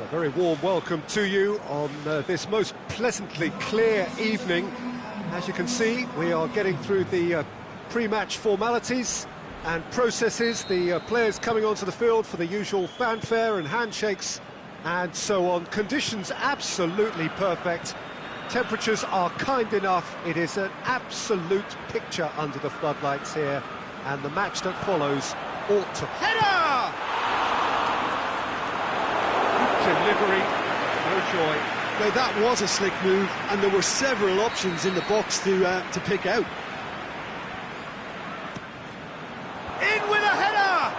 A very warm welcome to you on this most pleasantly clear evening. As you can see, we are getting through the pre-match formalities and processes, the players coming onto the field for the usual fanfare and handshakes and so on. Conditions absolutely perfect. Temperatures are kind enough. It is an absolute picture under the floodlights here, and the match that follows ought to... Header! Delivery, no joy. Now that was a slick move, and there were several options in the box to pick out. In with a header!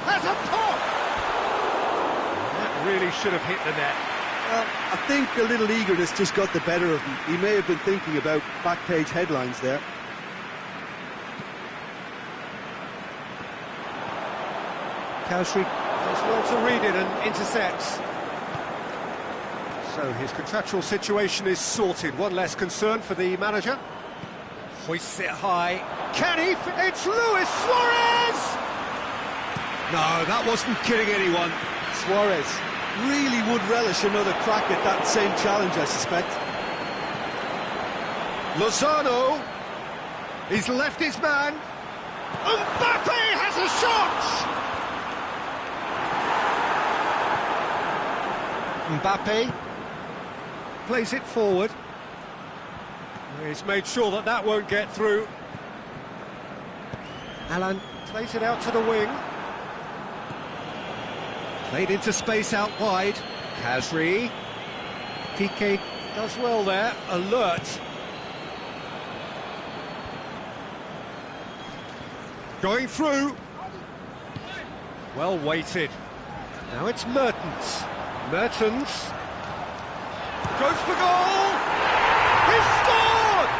Has a pop! That really should have hit the net. Well, I think a little eagerness just got the better of him. He may have been thinking about back page headlines there. Khazri does well to read it and intercepts. So his contractual situation is sorted. One less concern for the manager. Hoists it high. Can he? It's Luis Suarez! No, that wasn't kidding anyone. Suarez really would relish another crack at that same challenge, I suspect. Lozano. He's left his man. Mbappe has a shot! Mbappe plays it forward. He's made sure that that won't get through. Alan plays it out to the wing. Played into space out wide. Khazri. Piqué does well there. Alert. Going through. Well weighted. Now it's Mertens. Mertens goes for goal! He's scored!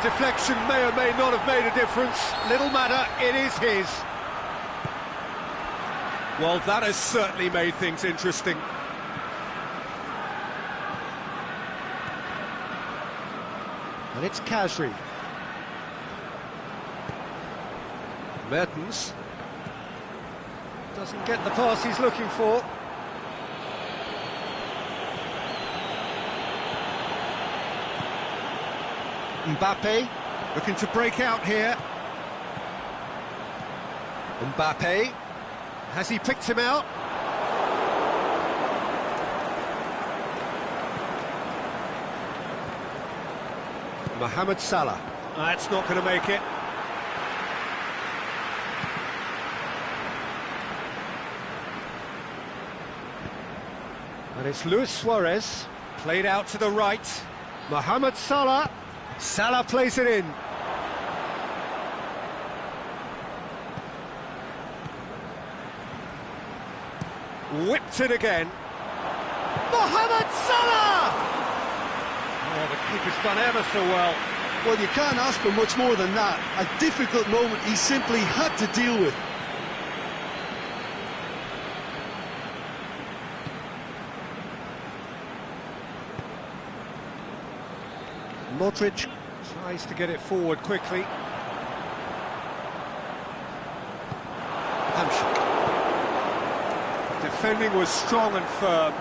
Deflection may or may not have made a difference. Little matter, it is his. Well, that has certainly made things interesting. And it's Khazri. Mertens doesn't get the pass he's looking for. Mbappe looking to break out here. Mbappe, has he picked him out? Mohamed Salah, that's not going to make it. And it's Luis Suarez, played out to the right. Mohamed Salah. Salah plays it in. Whipped it again. Mohamed Salah! Oh, the keeper's done ever so well. Well, you can't ask for much more than that. A difficult moment he simply had to deal with. Modric tries to get it forward quickly. Hamšík. Defending was strong and firm.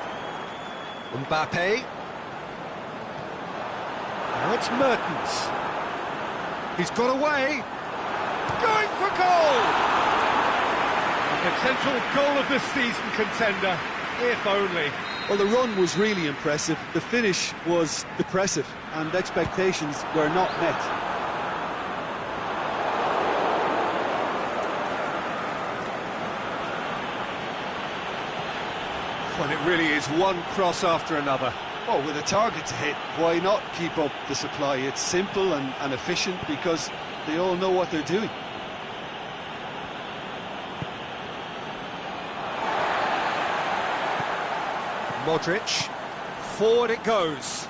Mbappe. Now it's Mertens. He's got away. Going for goal! A potential goal of the season contender, if only. Well, the run was really impressive. The finish was depressive, and expectations were not met. Well, it really is one cross after another. Well, with a target to hit, why not keep up the supply? It's simple and efficient because they all know what they're doing. Modric, forward it goes,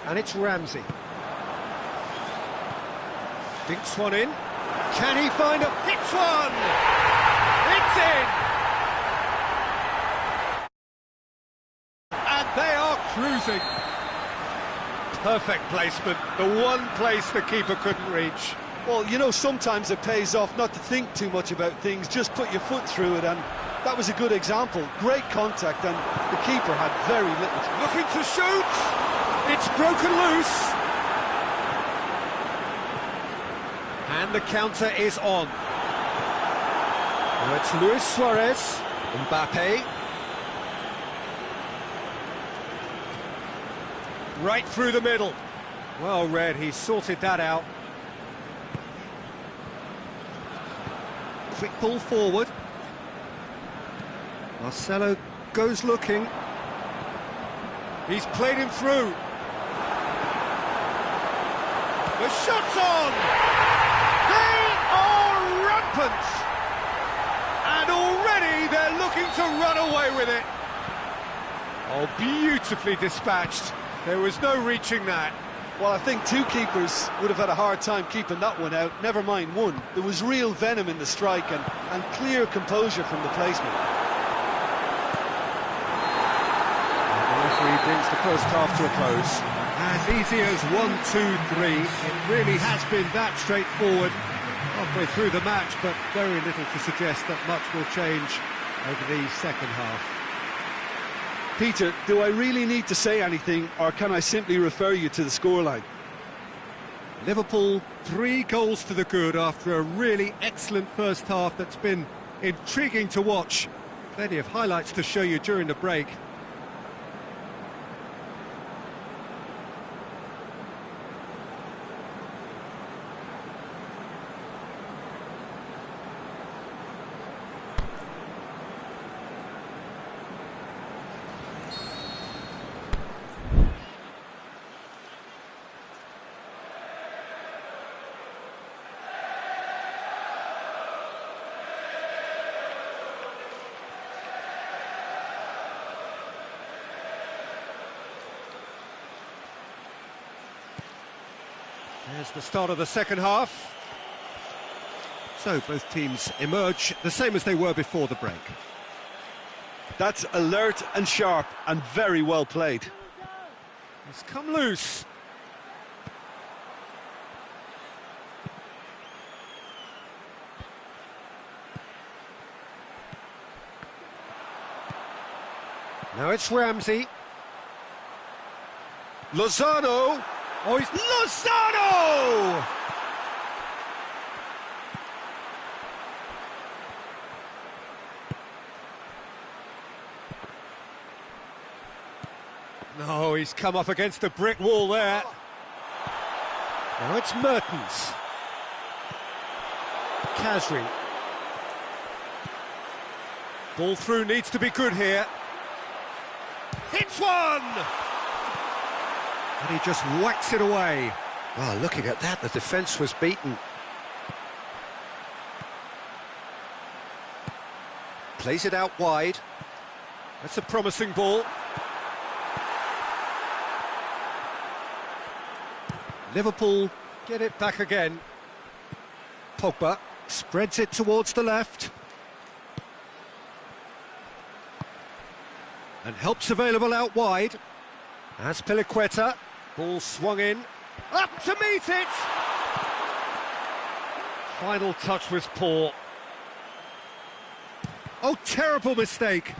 and it's Ramsey. Dinks one in, can he find a... hits one! It's in! And they are cruising. Perfect placement, the one place the keeper couldn't reach. Well, you know, sometimes it pays off not to think too much about things, just put your foot through it, and that was a good example. Great contact, and the keeper had very little. Looking to shoot! It's broken loose! And the counter is on. Now it's Luis Suarez, Mbappe. Right through the middle. Well read, he sorted that out. Quick ball forward. Marcelo goes looking. He's played him through. The shot's on! They are rampant! And already they're looking to run away with it. Oh, beautifully dispatched. There was no reaching that. Well, I think two keepers would have had a hard time keeping that one out, never mind one. There was real venom in the strike and clear composure from the placement. The referee brings the first half to a close. As easy as 1, 2, 3. It really has been that straightforward halfway through the match, but very little to suggest that much will change over the second half. Peter, do I really need to say anything, or can I simply refer you to the scoreline? Liverpool 3 goals to the good after a really excellent first half that's been intriguing to watch. Plenty of highlights to show you during the break. There's the start of the second half. So both teams emerge the same as they were before the break. That's alert and sharp and very well played. It's come loose. Now it's Ramsey. Lozano! Oh, he's Lozano! No, he's come up against a brick wall there. Now it's Mertens. Khazri. Ball through needs to be good here. Hits one! And he just whacks it away. Well, looking at that, the defence was beaten. Plays it out wide. That's a promising ball. Liverpool get it back again. Pogba spreads it towards the left. And help's available out wide. Azpilicueta. Ball swung in. Up to meet it! Final touch was poor. Oh, terrible mistake.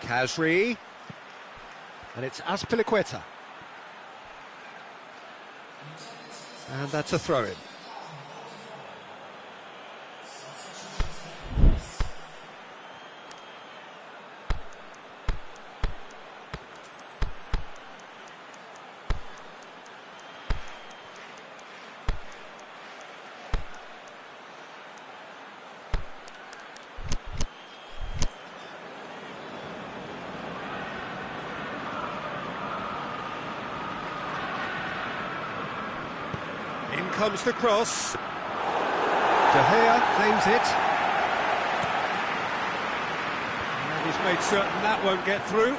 Khazri. And it's Azpilicueta. And that's a throw-in. In comes the cross. De Gea claims it. And he's made certain that won't get through.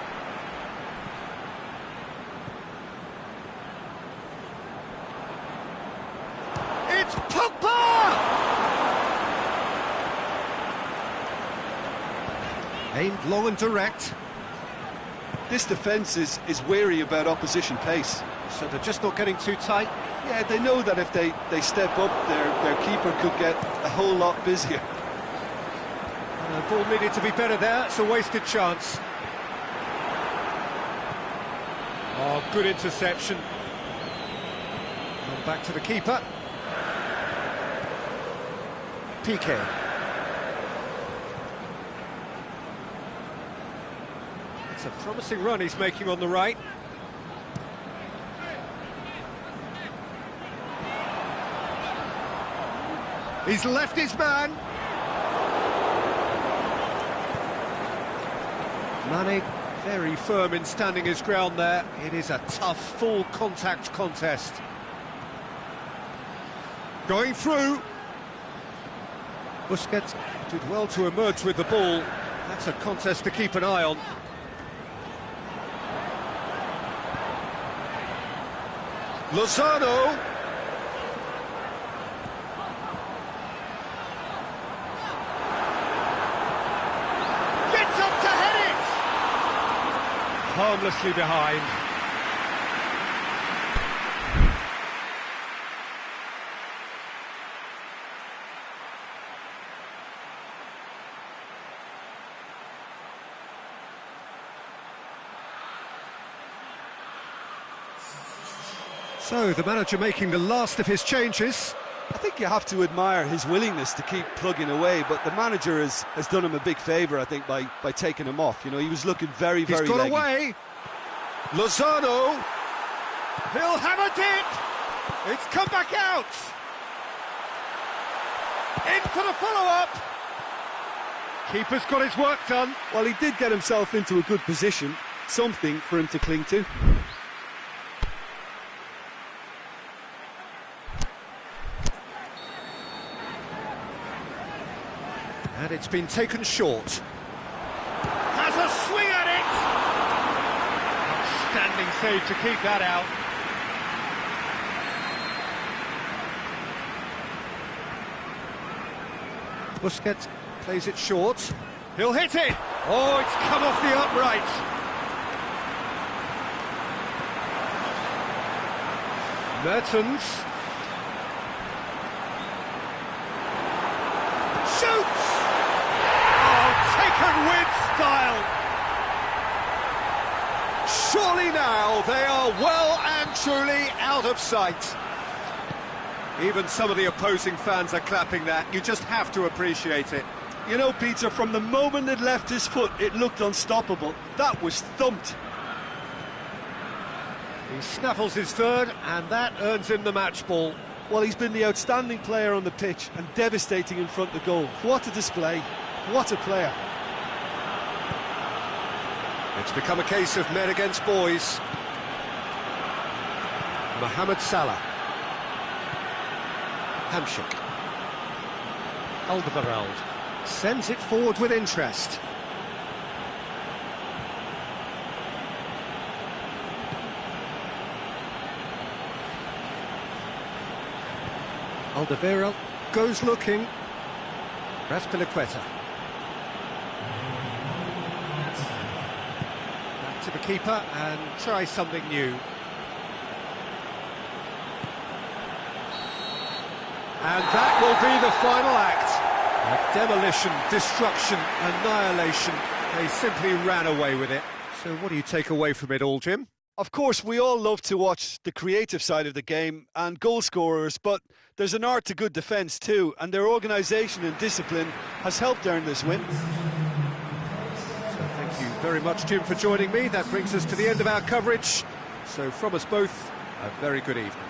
It's Pogba! Aimed long and direct. This defence is wary about opposition pace. So they're just not getting too tight. Yeah, they know that if they step up, their keeper could get a whole lot busier. The ball needed to be better there. It's a wasted chance. Oh, good interception. And back to the keeper. Piqué. It's a promising run he's making on the right. He's left his man. Mane very firm in standing his ground there. It is a tough, full contact contest. Going through. Busquets did well to emerge with the ball. That's a contest to keep an eye on. Lozano. Gets up to head it! Harmlessly behind. So, the manager making the last of his changes. I think you have to admire his willingness to keep plugging away, but the manager has done him a big favour, I think, by taking him off. You know, he was looking very He's got leggy. away. Lozano. He'll hammer it. It's come back out. In for the follow-up. Keeper's got his work done. Well, he did get himself into a good position, something for him to cling to. And it's been taken short. Has a swing at it! Outstanding save to keep that out. Busquets plays it short. He'll hit it! Oh, it's come off the upright. Mertens. Shoots! Oh, taken with style! Surely now they are well and truly out of sight. Even some of the opposing fans are clapping that. You just have to appreciate it. You know, Peter, from the moment it left his foot, it looked unstoppable. That was thumped. He snaffles his third, and that earns him the match ball. Well, he's been the outstanding player on the pitch and devastating in front of goal. What a display. What a player. It's become a case of men against boys. Mohamed Salah. Hamsik. Alderweireld sends it forward with interest. Alderweireld goes looking. Azpilicueta. Back to the keeper and try something new. And that will be the final act. Demolition, destruction, annihilation. They simply ran away with it. So what do you take away from it all, Jim? Of course, we all love to watch the creative side of the game and goal scorers, but there's an art to good defence too, and their organisation and discipline has helped earn this win. So thank you very much, Jim, for joining me. That brings us to the end of our coverage. So from us both, a very good evening.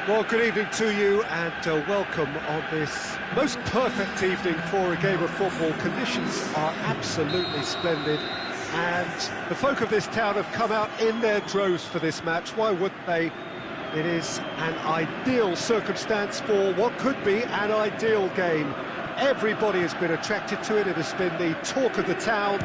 Well, good evening to you and welcome on this most perfect evening for a game of football. Conditions are absolutely splendid and the folk of this town have come out in their droves for this match. Why wouldn't they? It is an ideal circumstance for what could be an ideal game. Everybody has been attracted to it. It has been the talk of the town,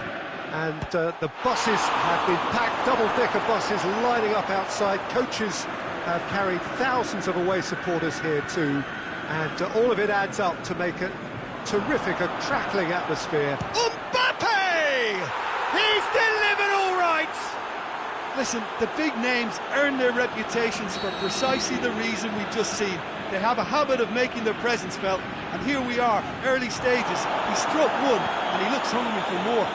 and the buses have been packed, double-decker buses lining up outside. Coaches have carried thousands of away supporters here too, and all of it adds up to make a terrific, a crackling atmosphere. Mbappe! He's delivered all right! Listen, the big names earn their reputations for precisely the reason we've just seen. They have a habit of making their presence felt, and here we are, early stages. He struck one, and he looks hungry for more.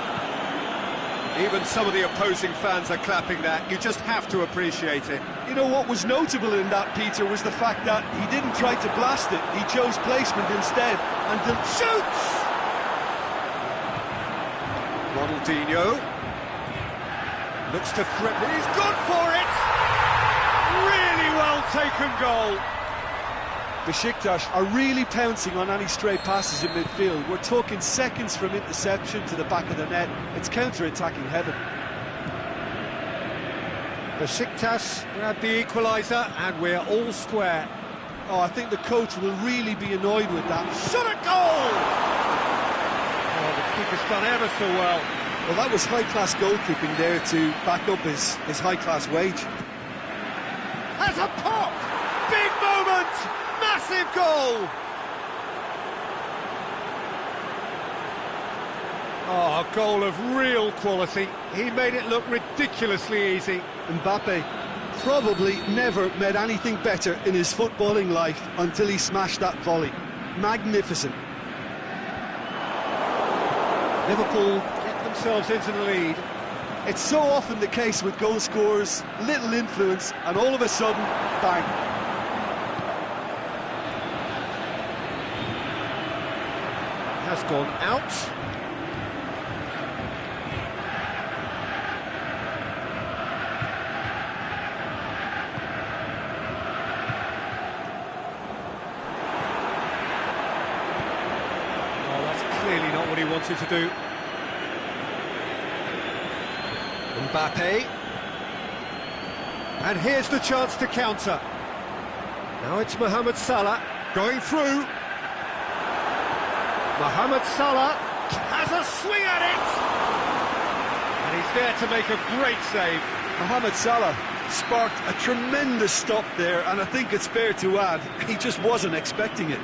Even some of the opposing fans are clapping that. You just have to appreciate it. You know what was notable in that, Peter, was the fact that he didn't try to blast it. He chose placement instead, and shoots! Ronaldinho looks to threaten. He's gone for it! Really well taken goal. Besiktas are really pouncing on any stray passes in midfield. We're talking seconds from interception to the back of the net. It's counter-attacking heaven. Besiktas grab the equaliser and we're all square. Oh, I think the coach will really be annoyed with that. Shot a goal! Oh, the keeper's done ever so well. Well, that was high-class goalkeeping there to back up his high-class wage. Has a pop! Big moment! Massive goal! Oh, a goal of real quality. He made it look ridiculously easy. Mbappe probably never met anything better in his footballing life until he smashed that volley. Magnificent. Liverpool get themselves into the lead. It's so often the case with goal scorers, little influence, and all of a sudden, bang. Has gone out. Oh, that's clearly not what he wanted to do. Mbappe. And here's the chance to counter. Now it's Mohamed Salah going through. Mohamed Salah has a swing at it! And he's there to make a great save. Mohamed Salah sparked a tremendous stop there, and I think it's fair to add, he just wasn't expecting it.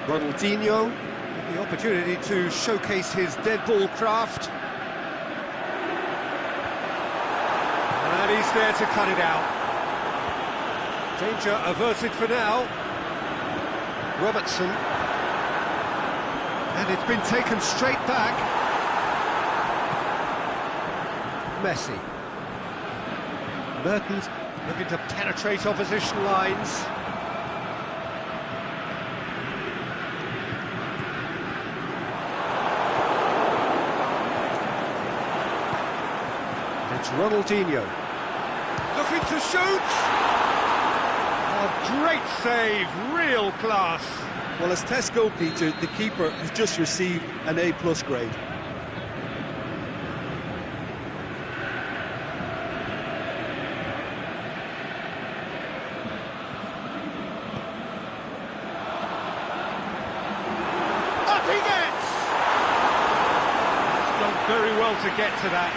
Ronaldinho, the opportunity to showcase his dead ball craft. And he's there to cut it out. Danger averted for now. Robertson. And it's been taken straight back. Messi. Mertens looking to penetrate opposition lines. It's Ronaldinho. Looking to shoot! A great save, real class. Well, as Tesco, Peter, the keeper has just received an A+ grade. Up he gets! He's done very well to get to that.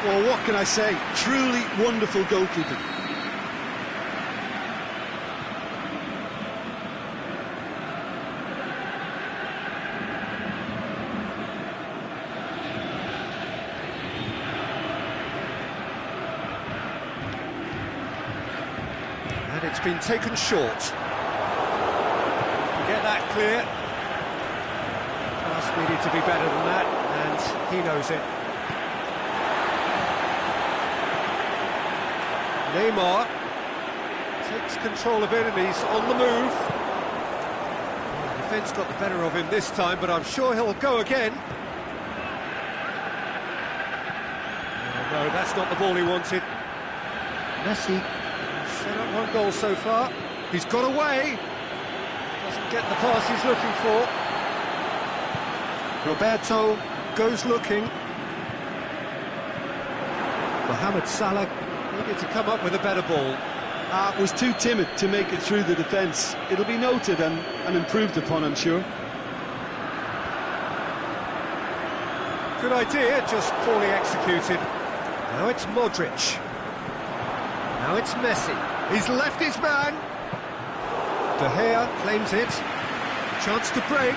Well, what can I say? Truly wonderful goalkeeping. And it's been taken short. Get that clear. Pass needed to be better than that, and he knows it. Neymar takes control of it and he's on the move. Well, the defence got the better of him this time, but I'm sure he'll go again. Oh, no, that's not the ball he wanted. Messi set up one goal so far. He's got away. Doesn't get the pass he's looking for. Roberto goes looking. Mohamed Salah needed to come up with a better ball. Was too timid to make it through the defence. It'll be noted and improved upon, I'm sure. Good idea, just poorly executed. Now it's Modric. Now it's Messi. He's left his man. De Gea claims it. Chance to break.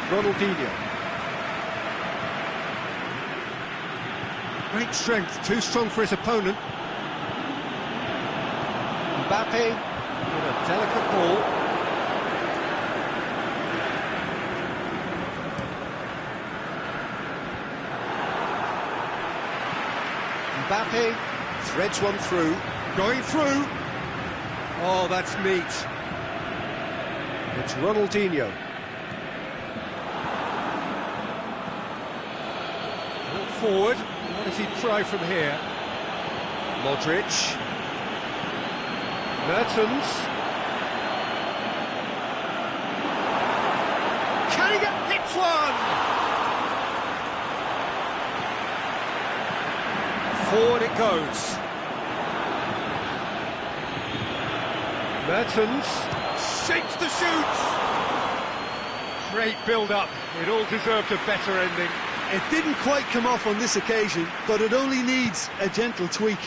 Ronaldinho. Great strength, too strong for his opponent. Mbappe with a delicate ball. Mbappe threads one through. Going through. Oh, that's neat. It's Ronaldinho. Look forward. What does he try from here? Modric. Mertens. Can he get hits one? Forward it goes. Mertens shapes the shoot. Great build-up. It all deserved a better ending. It didn't quite come off on this occasion, but it only needs a gentle tweak.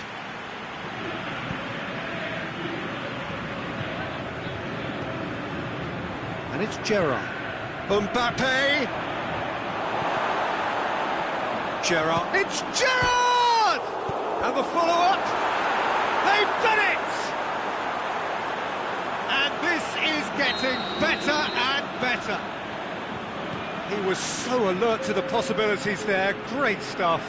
And it's Gerrard. Mbappe. Gerrard. It's Gerrard! And the follow-up. They've done it! And this is getting better and better. He was so alert to the possibilities there. Great stuff.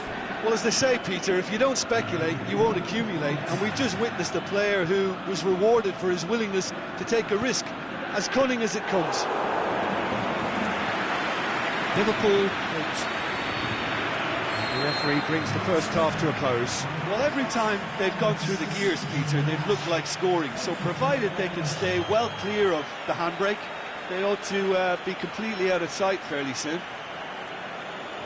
Well, as they say, Peter, if you don't speculate, you won't accumulate. And we've just witnessed a player who was rewarded for his willingness to take a risk, as cunning as it comes. Liverpool. The referee brings the first half to a close. Well, every time they've gone through the gears, Peter, they've looked like scoring. So provided they can stay well clear of the handbrake, they ought to be completely out of sight fairly soon.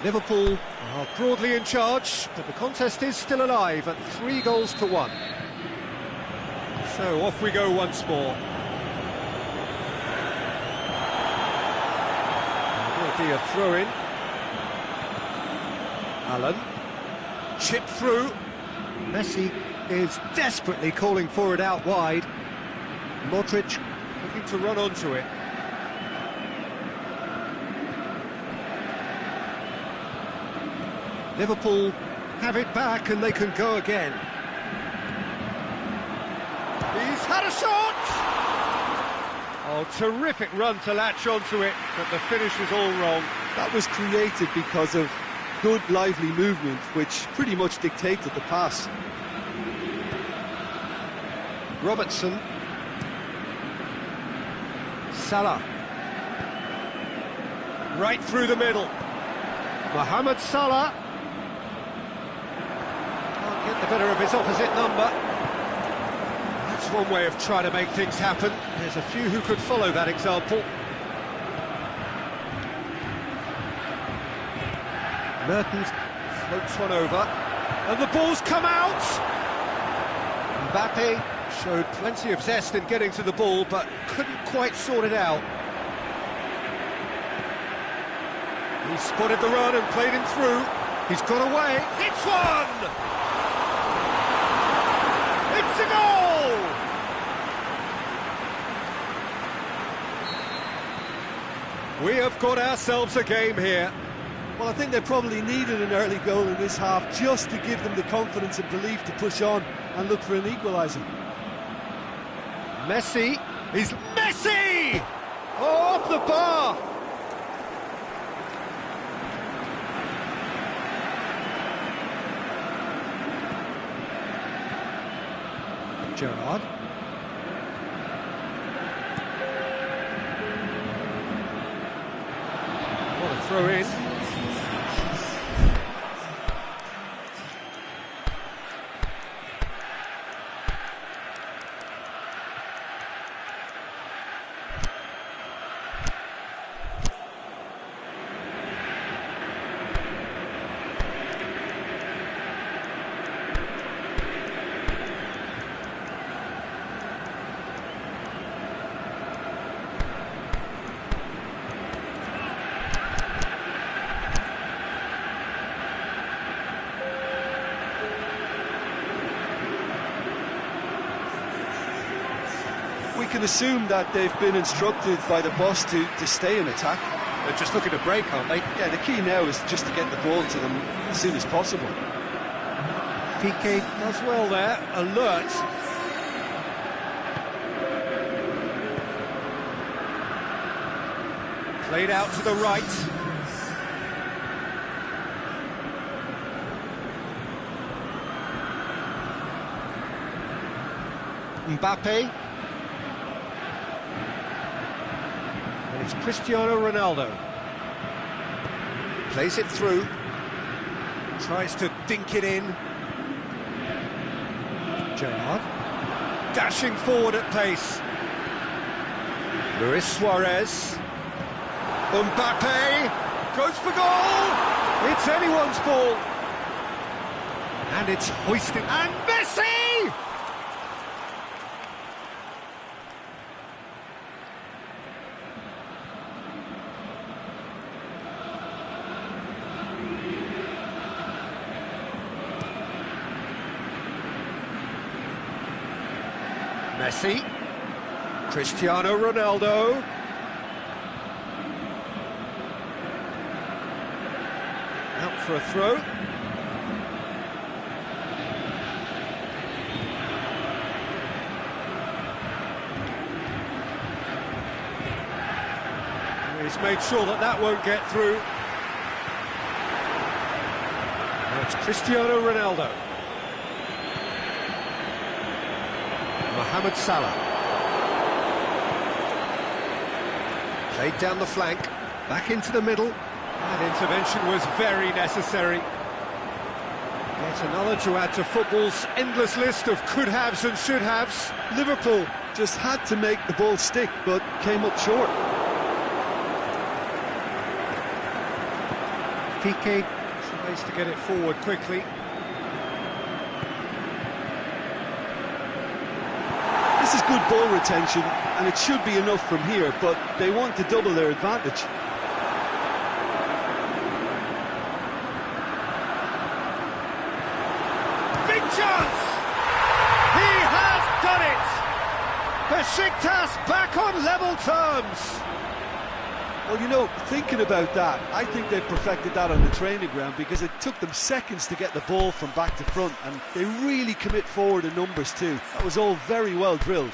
Liverpool are broadly in charge, but the contest is still alive at 3-1. So off we go once more. There'll be a throw-in. Allen, chip through. Messi is desperately calling for it out wide. Modric looking to run onto it. Liverpool have it back and they can go again. He's had a shot! Oh, terrific run to latch onto it, but the finish was all wrong. That was created because of good, lively movement, which pretty much dictated the pass. Robertson. Salah. Right through the middle. Mohamed Salah. Can't get the better of his opposite number. That's one way of trying to make things happen. There's a few who could follow that example. Mertens floats one over, and the ball's come out! Mbappe showed plenty of zest in getting to the ball, but couldn't quite sort it out. He spotted the run and played him through. He's got away. It's one! It's a goal! We have got ourselves a game here. Well, I think they probably needed an early goal in this half just to give them the confidence and belief to push on and look for an equaliser. Messi, he's Messi! Oh, off the bar! Gerrard. What a throw in. assume that they've been instructed by the boss to stay in attack. They're just looking to break, aren't they? Yeah, the key now is just to get the ball to them as soon as possible. Piqué does well there, alert. Played out to the right. Mbappe. And it's Cristiano Ronaldo. Plays it through. Tries to dink it in. Gerrard. Dashing forward at pace. Luis Suarez. Mbappe goes for goal! It's anyone's ball! And it's hoisted. And Messi! Messi. Cristiano Ronaldo. Out for a throw. He's made sure that that won't get through. Now it's Cristiano Ronaldo. Mohamed Salah. Played down the flank, back into the middle. That intervention was very necessary. Yet another to add to football's endless list of could-haves and should-haves. Liverpool just had to make the ball stick, but came up short. Piqué tries to get it forward quickly. This is good ball retention, and it should be enough from here, but they want to double their advantage. Big chance! He has done it! Besiktas back on level terms! Well, you know, thinking about that, I think they've perfected that on the training ground because it took them seconds to get the ball from back to front, and they really commit forward in numbers too. That was all very well drilled.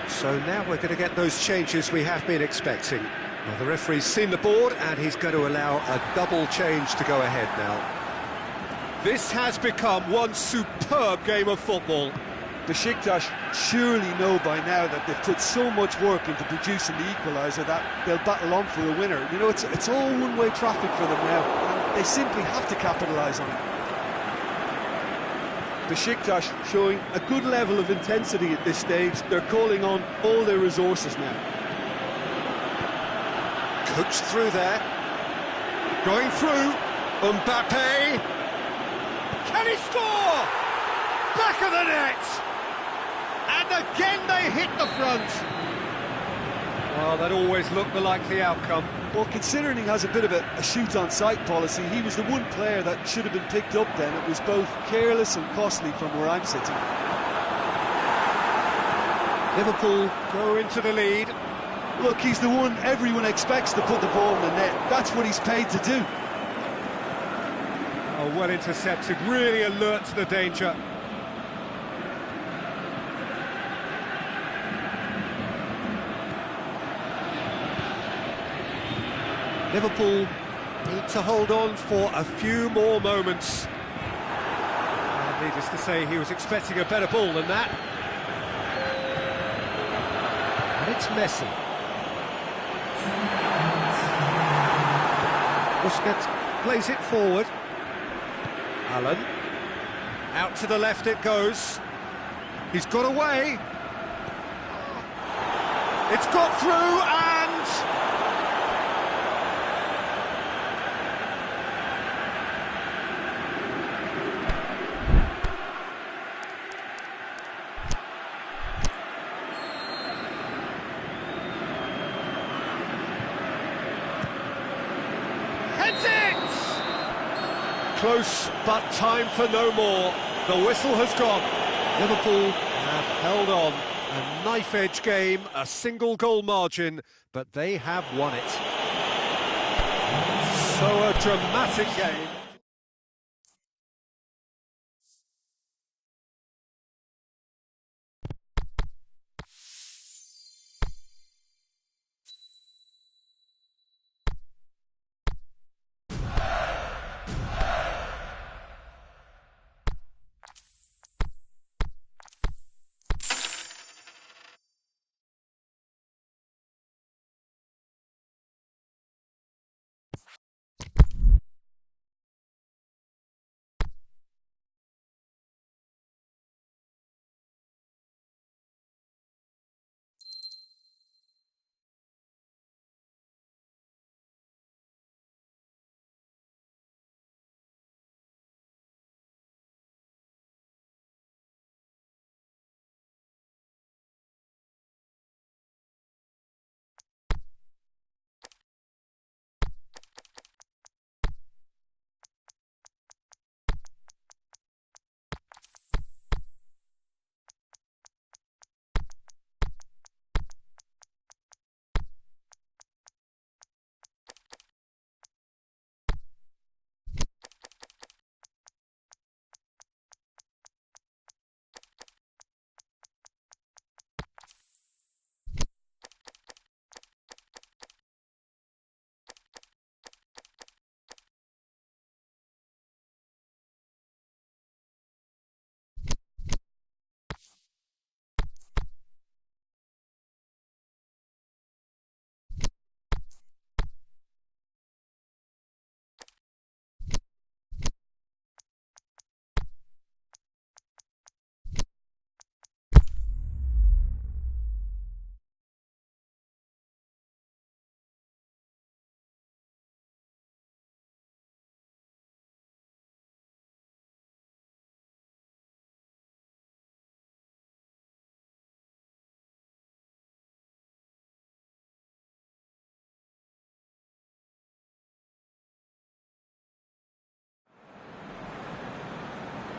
So now we're going to get those changes we have been expecting. Well, the referee's seen the board and he's going to allow a double change to go ahead now. This has become one superb game of football. Besiktas surely know by now that they've put so much work into producing the equaliser that they'll battle on for a winner. You know, it's all one-way traffic for them now, and they simply have to capitalise on it. Besiktas showing a good level of intensity at this stage. They're calling on all their resources now. Coached through there. Going through. Mbappe. Can he score? Back of the net. And again they hit the front. Well, that always looked the likely outcome. Well, considering he has a bit of a shoot-on-sight policy, he was the one player that should have been picked up then. It was both careless and costly from where I'm sitting. Liverpool go into the lead. Look, he's the one everyone expects to put the ball in the net. That's what he's paid to do. Oh, well intercepted, really alert to the danger. Liverpool need to hold on for a few more moments. And needless to say, he was expecting a better ball than that. And it's Messi. Busquets plays it forward. Allen. Out to the left it goes. He's got away. It's got through and... close, but time for no more. The whistle has gone. Liverpool have held on. A knife-edge game, a single goal margin, but they have won it. So a dramatic game.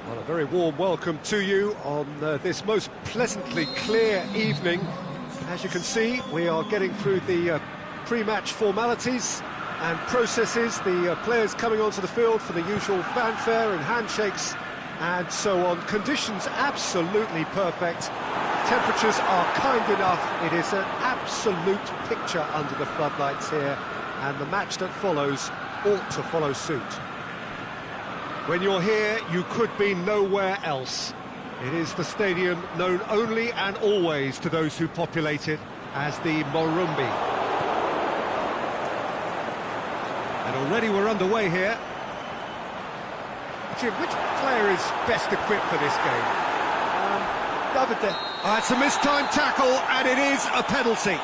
Well, a very warm welcome to you on this most pleasantly clear evening. As you can see, we are getting through the pre-match formalities and processes, the players coming onto the field for the usual fanfare and handshakes and so on. Conditions absolutely perfect. Temperatures are kind enough. It is an absolute picture under the floodlights here, and the match that follows ought to follow suit. When you're here, you could be nowhere else. It is the stadium known only and always to those who populate it as the Morumbi. And already we're underway here. Jim, which player is best equipped for this game? David. It's a mistimed tackle, and it is a penalty.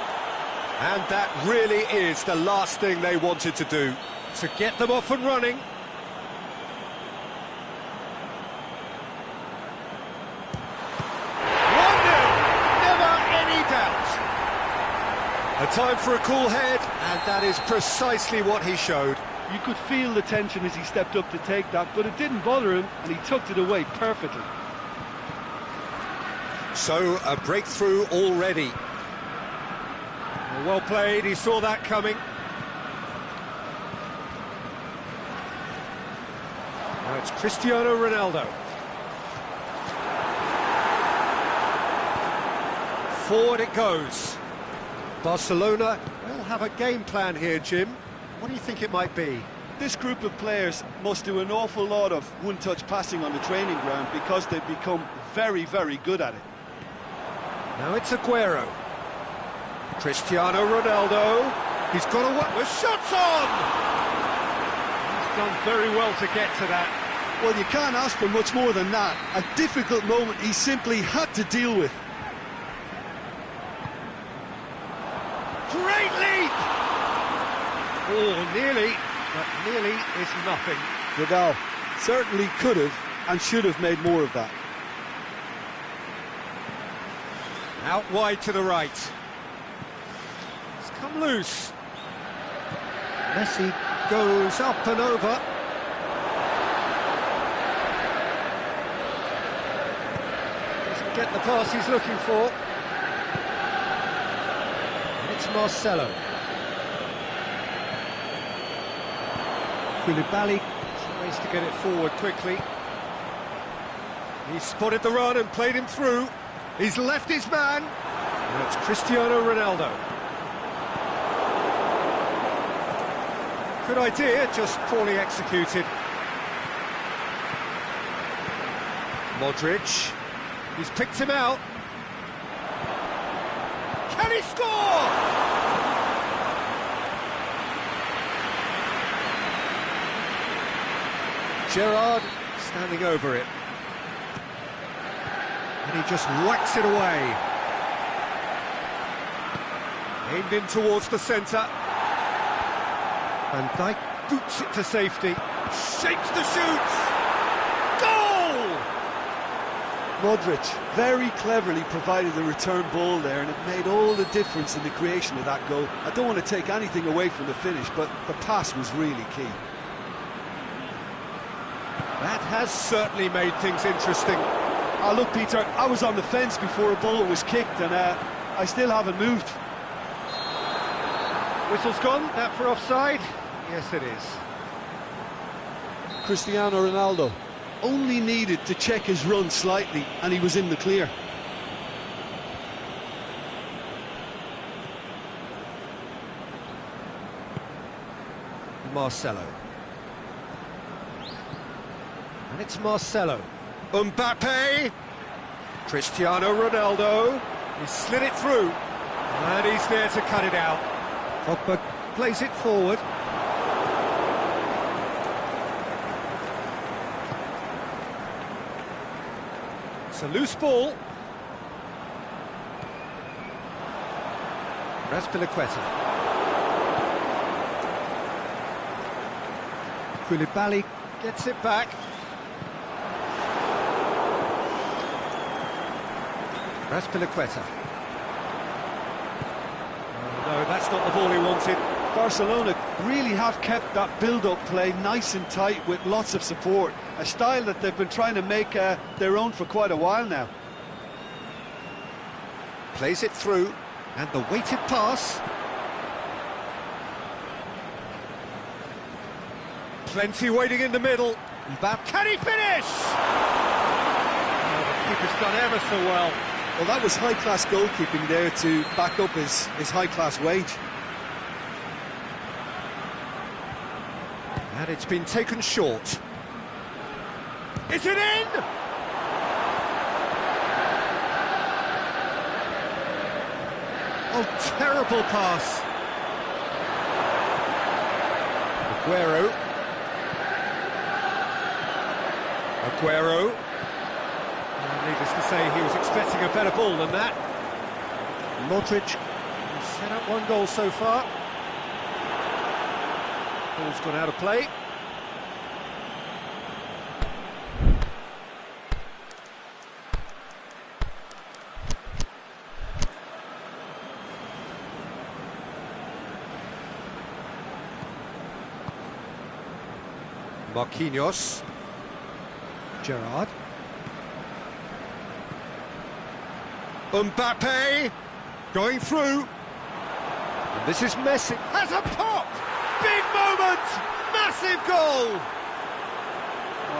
And that really is the last thing they wanted to do, to get them off and running. A time for a cool head, and that is precisely what he showed. You could feel the tension as he stepped up to take that, but it didn't bother him, and he tucked it away perfectly. So, a breakthrough already. Well played, he saw that coming. Now it's Cristiano Ronaldo. Forward it goes. Barcelona will have a game plan here, Jim. What do you think it might be? This group of players must do an awful lot of one-touch passing on the training ground because they've become very, very good at it. Now it's Aguero. Cristiano Ronaldo. He's got a the shot's on! He's done very well to get to that. Well, you can't ask for much more than that. A difficult moment he simply had to deal with. Great leap! Oh, nearly, but nearly is nothing. Vidal certainly could have and should have made more of that. Out wide to the right. It's come loose. Messi goes up and over. get the pass he's looking for. And it's Marcelo. Koulibaly tries to get it forward quickly. He spotted the run and played him through. He's left his man. And it's Cristiano Ronaldo. Good idea, just poorly executed. Modric. He's picked him out. Can he score? Gerrard standing over it. And he just whacks it away. Aimed in towards the centre. Van Dijk boots it to safety. Shapes the shoots. Goal! Modric very cleverly provided the return ball there, and it made all the difference in the creation of that goal. I don't want to take anything away from the finish, but the pass was really key. That has certainly made things interesting. Oh, look, Peter, I was on the fence before a ball was kicked, and I still haven't moved. Whistle's gone, that for offside? Yes, it is. Cristiano Ronaldo only needed to check his run slightly, and he was in the clear. Marcelo. And it's Marcelo. Mbappe. Cristiano Ronaldo. He slid it through. And he's there to cut it out. Pogba plays it forward. It's a loose ball. Azpilicueta. Koulibaly gets it back. Azpilicueta. Oh, no, that's not the ball he wanted. Barcelona really have kept that build-up play nice and tight with lots of support, a style that they've been trying to make their own for quite a while now. Plays it through, and the weighted pass. Plenty waiting in the middle. Mbappe, can he finish? Oh, the keeper's done ever so well. Well, that was high-class goalkeeping there to back up his high-class wage. And it's been taken short. Is it in? Oh, terrible pass. Aguero. Needless to say, he was expecting a better ball than that. Modric has set up one goal so far. Ball's gone out of play. Marquinhos. Gerrard. Mbappe going through. And this is Messi. Has a pop! Big moment! Massive goal!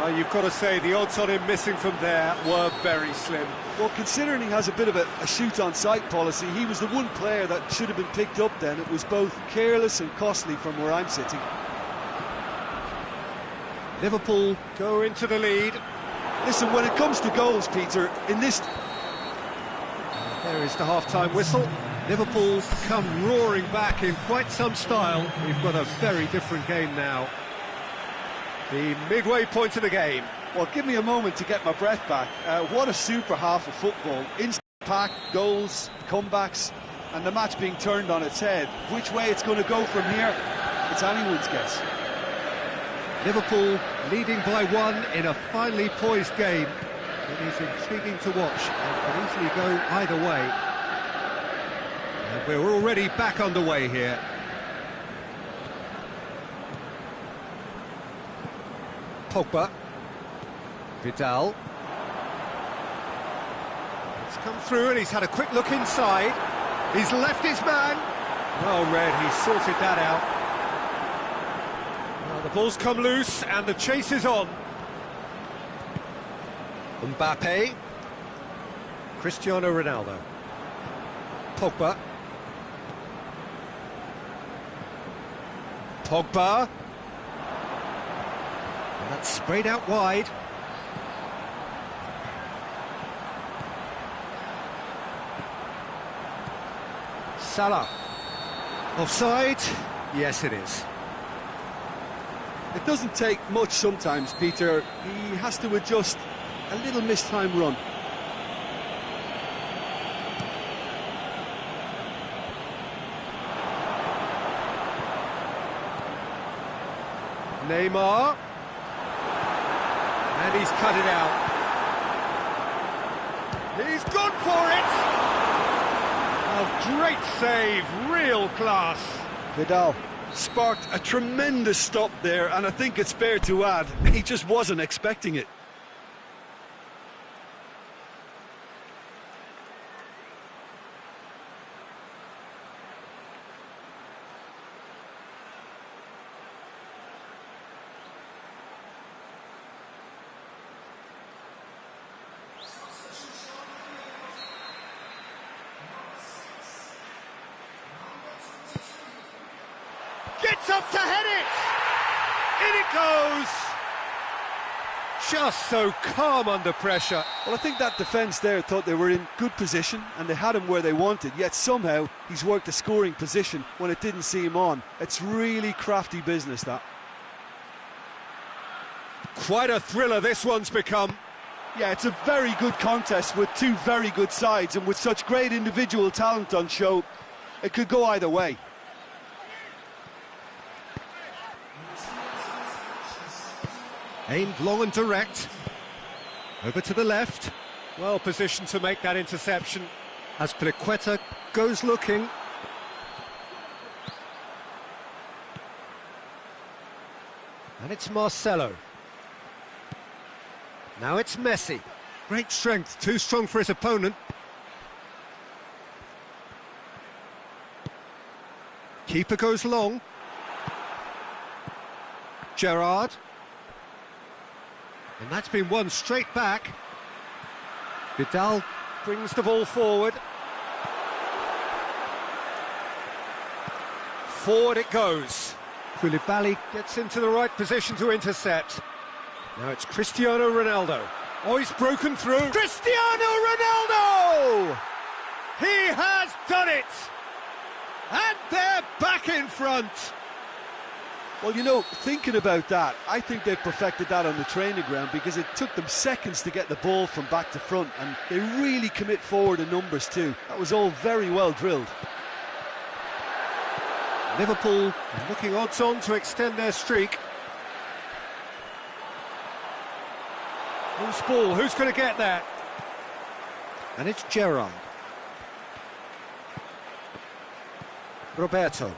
Oh, you've got to say the odds on him missing from there were very slim. Well, considering he has a bit of a shoot-on-sight policy, he was the one player that should have been picked up then. It was both careless and costly from where I'm sitting. Liverpool go into the lead. Listen, when it comes to goals, Peter, in this... There is the half-time whistle. Liverpool come roaring back in quite some style. We've got a very different game now. The midway point of the game. Well, give me a moment to get my breath back. What a super half of football. Instant pack, goals, comebacks, and the match being turned on its head. Which way it's going to go from here, it's anyone's guess. Liverpool leading by one in a finely poised game. It is intriguing to watch and can easily go either way. And we're already back underway here. Pogba. Vidal. He's come through and he's had a quick look inside. He's left his man. Well read, he sorted that out. Well, the ball's come loose and the chase is on. Mbappe. Cristiano Ronaldo. Pogba. Pogba. And that's sprayed out wide. Salah. Offside? Yes, it is. It doesn't take much sometimes, Peter. He has to adjust a little missed-time run. Neymar. And he's cut it out. He's gone for it! Oh, great save, real class. Vidal sparked a tremendous stop there, and I think it's fair to add, he just wasn't expecting it. Gets up to head it! In it goes! Just so calm under pressure. Well, I think that defence there thought they were in good position and they had him where they wanted, yet somehow he's worked a scoring position when it didn't see him on. It's really crafty business, that. Quite a thriller this one's become. Yeah, it's a very good contest with two very good sides, and with such great individual talent on show, it could go either way. Aimed long and direct. Over to the left. Well positioned to make that interception. As Azpilicueta goes looking. And it's Marcelo. Now it's Messi. Great strength, too strong for his opponent. Keeper goes long. Gerrard. And that's been won straight back. Vidal brings the ball forward. Forward it goes. Koulibaly gets into the right position to intercept. Now it's Cristiano Ronaldo. Oh, he's broken through. Cristiano Ronaldo! He has done it! And they're back in front. Well, you know, thinking about that, I think they've perfected that on the training ground, because it took them seconds to get the ball from back to front, and they really commit forward in numbers too. That was all very well drilled. Liverpool looking odds-on to extend their streak. Loose ball, who's going to get that? And it's Gerrard. Roberto.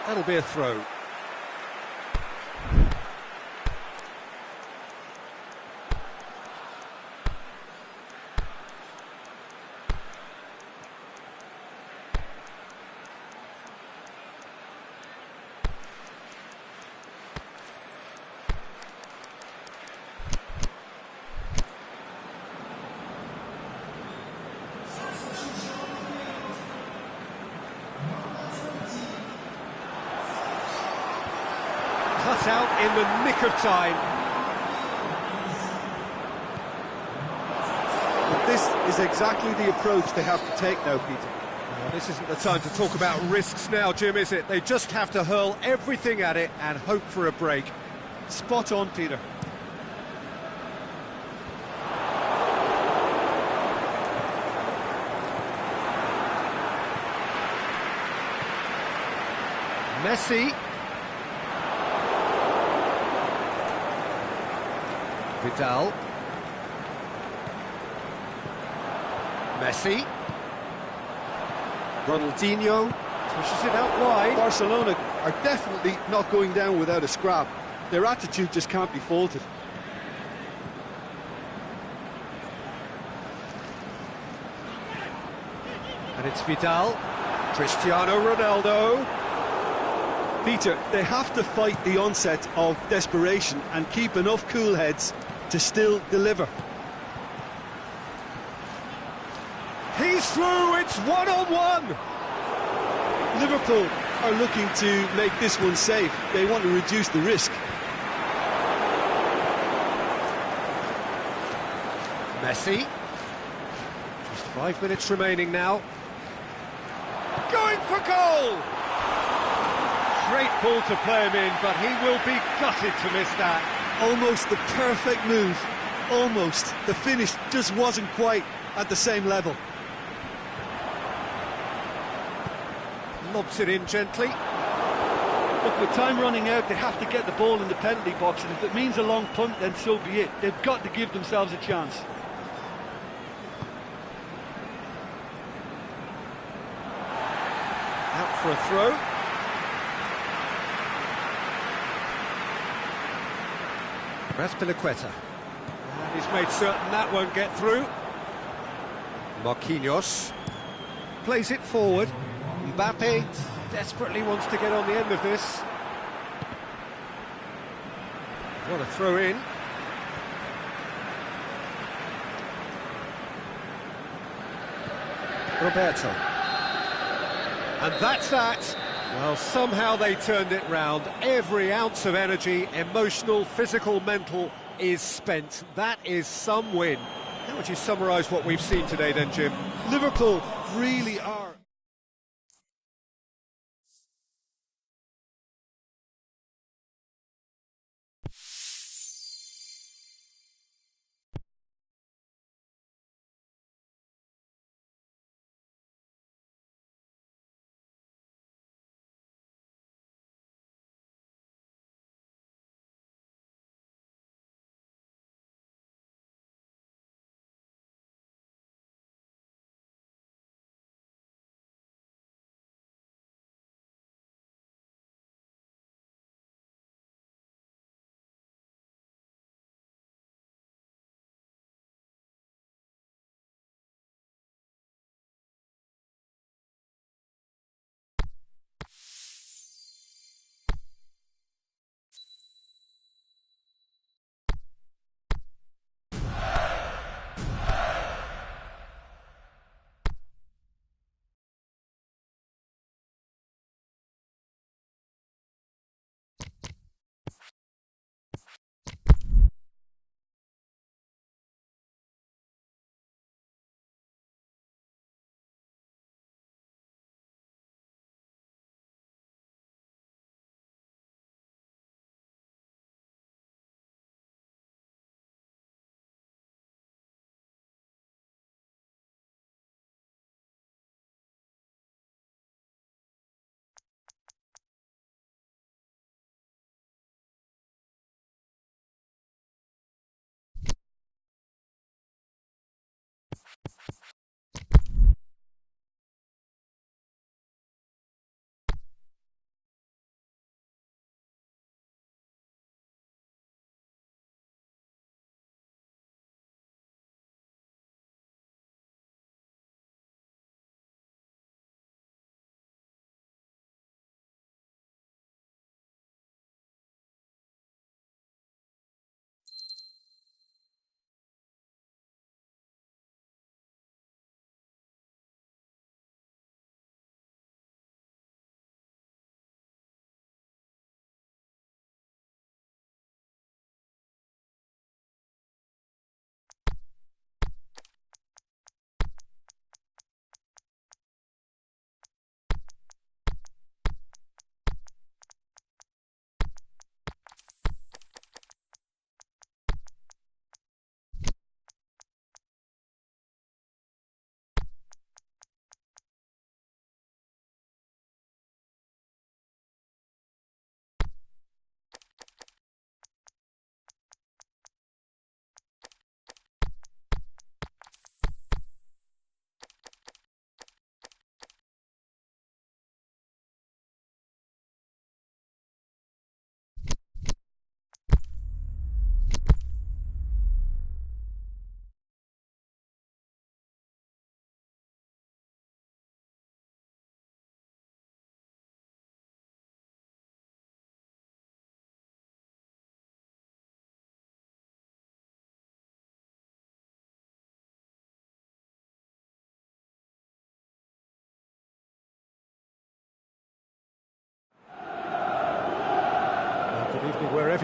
That'll be a throw. Cut out in the nick of time. But this is exactly the approach they have to take now, Peter. Well, this isn't the time to talk about risks now, Jim, is it? They just have to hurl everything at it and hope for a break. Spot on, Peter. Messi. Vidal. Messi. Ronaldinho pushes it out wide. Barcelona are definitely not going down without a scrap. Their attitude just can't be faulted. And it's Vidal, Cristiano Ronaldo. Peter, they have to fight the onset of desperation and keep enough cool heads to still deliver. He's through, it's one-on-one! Liverpool are looking to make this one safe. They want to reduce the risk. Messi. Just 5 minutes remaining now. Going for goal! Great ball to play him in, but he will be gutted to miss that. Almost the perfect move. Almost. The finish just wasn't quite at the same level. Lobs it in gently. Look, with time running out, they have to get the ball in the penalty box, and if it means a long punt, then so be it. They've got to give themselves a chance. Out for a throw. Azpilicueta. And he's made certain that won't get through. Marquinhos plays it forward. Mbappe desperately wants to get on the end of this. What a throw in. Roberto. And that's that. Well, somehow they turned it round. Every ounce of energy, emotional, physical, mental, is spent. That is some win. How would you summarise what we've seen today then, Jim? Liverpool really are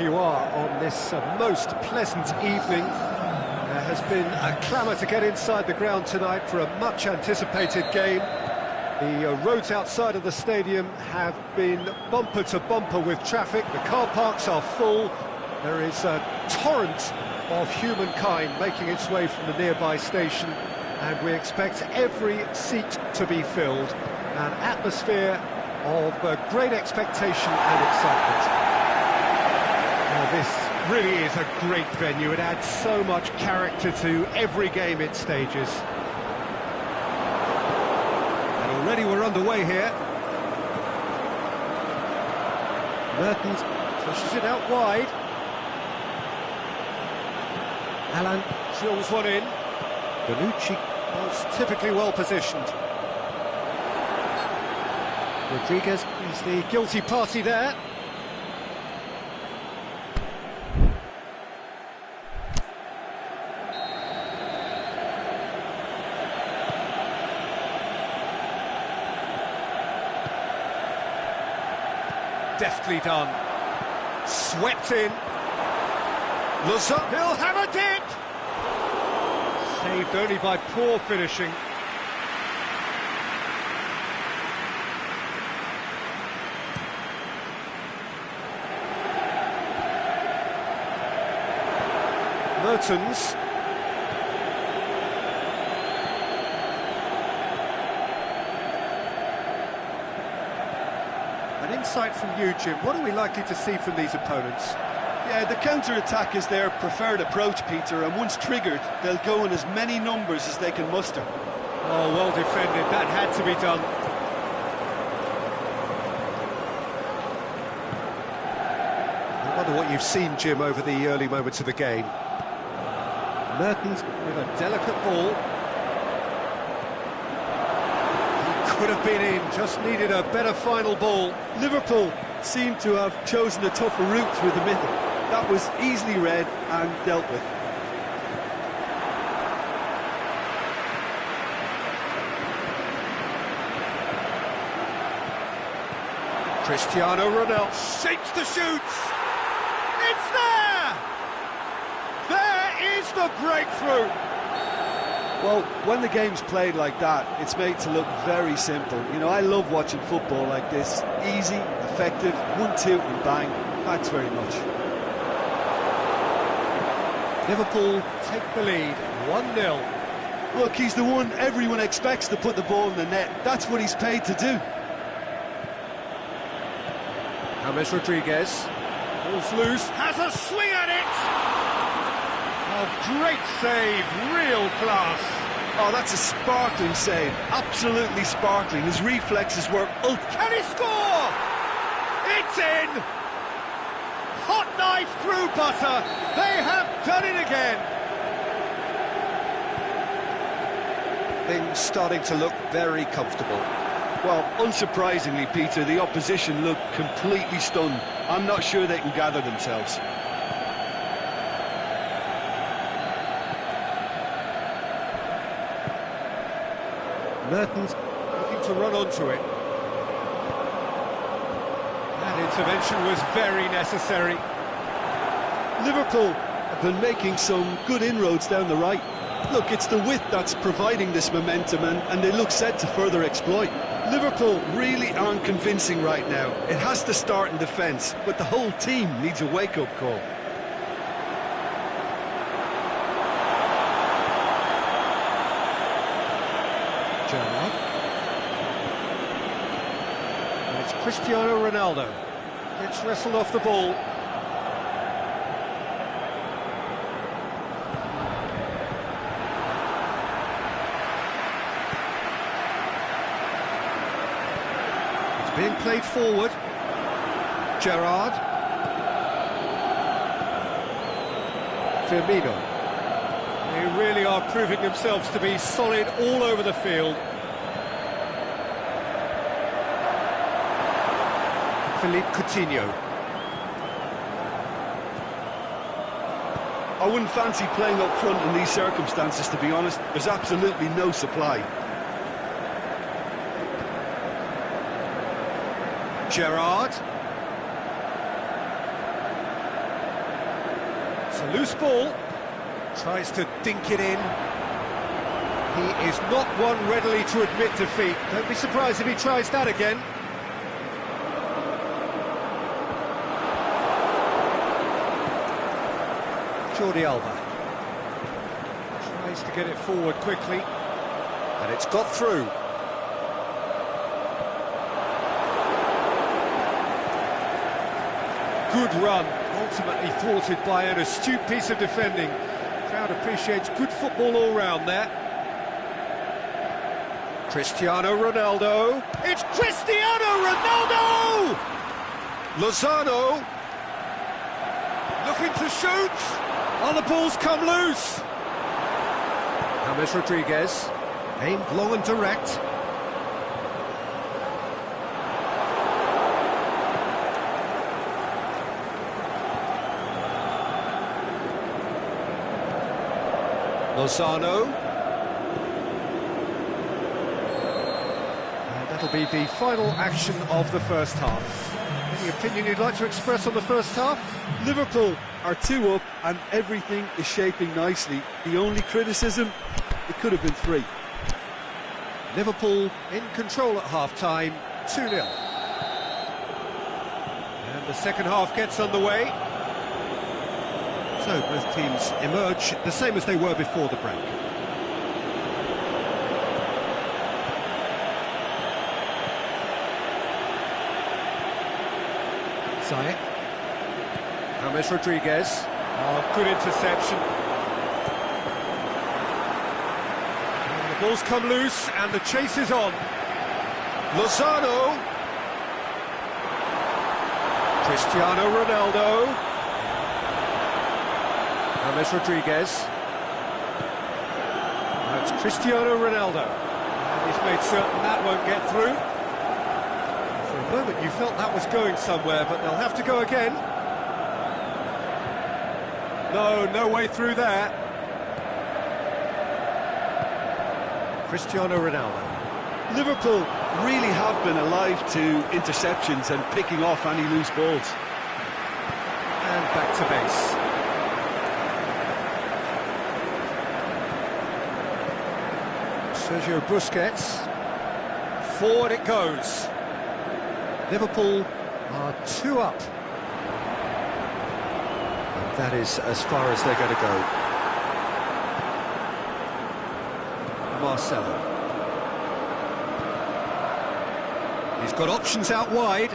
wherever you are on this most pleasant evening. There has been a clamour to get inside the ground tonight for a much-anticipated game. The roads outside of the stadium have been bumper to bumper with traffic. The car parks are full. There is a torrent of humankind making its way from the nearby station, and we expect every seat to be filled. An atmosphere of great expectation and excitement. Now, this really is a great venue. It adds so much character to every game it stages. And already we're underway here. Mertens pushes it out wide. Alan drills one in. Bonucci was typically well positioned. Rodriguez is the guilty party there. Deftly done. Swept in. Luzon, he'll have a dip! Saved only by poor finishing. Mertens. An insight from you, Jim. What are we likely to see from these opponents? Yeah, the counter-attack is their preferred approach, Peter, and once triggered, they'll go in as many numbers as they can muster. Oh, well defended. That had to be done. I wonder what you've seen, Jim, over the early moments of the game. Mertens with a delicate ball. He could have been in, just needed a better final ball. Liverpool seem to have chosen a tougher route through the middle. That was easily read and dealt with. Cristiano Ronaldo shapes the shoots. It's there! There is the breakthrough! Well, when the game's played like that, it's made to look very simple. You know, I love watching football like this. Easy, effective, 1-2 and bang. Thanks very much. Liverpool take the lead, 1-0. Look, he's the one everyone expects to put the ball in the net. That's what he's paid to do. James Rodriguez. Ball's loose, has a swing at it! A great save, real class. Oh, that's a sparkling save. Absolutely sparkling. His reflexes were... Can he score? It's in! Hot knife through butter. They have done it again. Things starting to look very comfortable. Well, unsurprisingly, Peter, the opposition look completely stunned. I'm not sure they can gather themselves. Mertens looking to run onto it. That intervention was very necessary. Liverpool have been making some good inroads down the right. Look, it's the width that's providing this momentum, and they look set to further exploit. Liverpool really aren't convincing right now. It has to start in defence, but the whole team needs a wake-up call. Gerrard. And it's Cristiano Ronaldo. Gets wrestled off the ball. It's being played forward. Gerrard. Firmino. They really are proving themselves to be solid all over the field. Philippe Coutinho. I wouldn't fancy playing up front in these circumstances, to be honest. There's absolutely no supply. Gerrard. It's a loose ball. Tries to dink it in. He is not one readily to admit defeat. Don't be surprised if he tries that again. Jordi Alba tries to get it forward quickly, and it's got through. Good run, ultimately thwarted by an astute piece of defending. Crowd appreciates good football all round there. Cristiano Ronaldo. It's Cristiano Ronaldo! Lozano looking to shoot. Oh, the ball's come loose. James Rodriguez, aimed long and direct. Lozano. And that'll be the final action of the first half. Any opinion you'd like to express on the first half? Liverpool are 2 up and everything is shaping nicely. The only criticism, it could have been 3. Liverpool in control at half-time, 2-0. And the second half gets underway. So both teams emerge the same as they were before the break. Ziyech. James Rodriguez. Oh, good interception. And the ball's come loose and the chase is on. Lozano. Cristiano Ronaldo. James Rodriguez. Now it's Cristiano Ronaldo. And he's made certain that won't get through. For a moment you felt that was going somewhere, but they'll have to go again. No way through there. Cristiano Ronaldo. Liverpool really have been alive to interceptions and picking off any loose balls. And back to base. Sergio Busquets. Forward it goes. Liverpool are 2 up. And that is as far as they're going to go. Marcelo. He's got options out wide.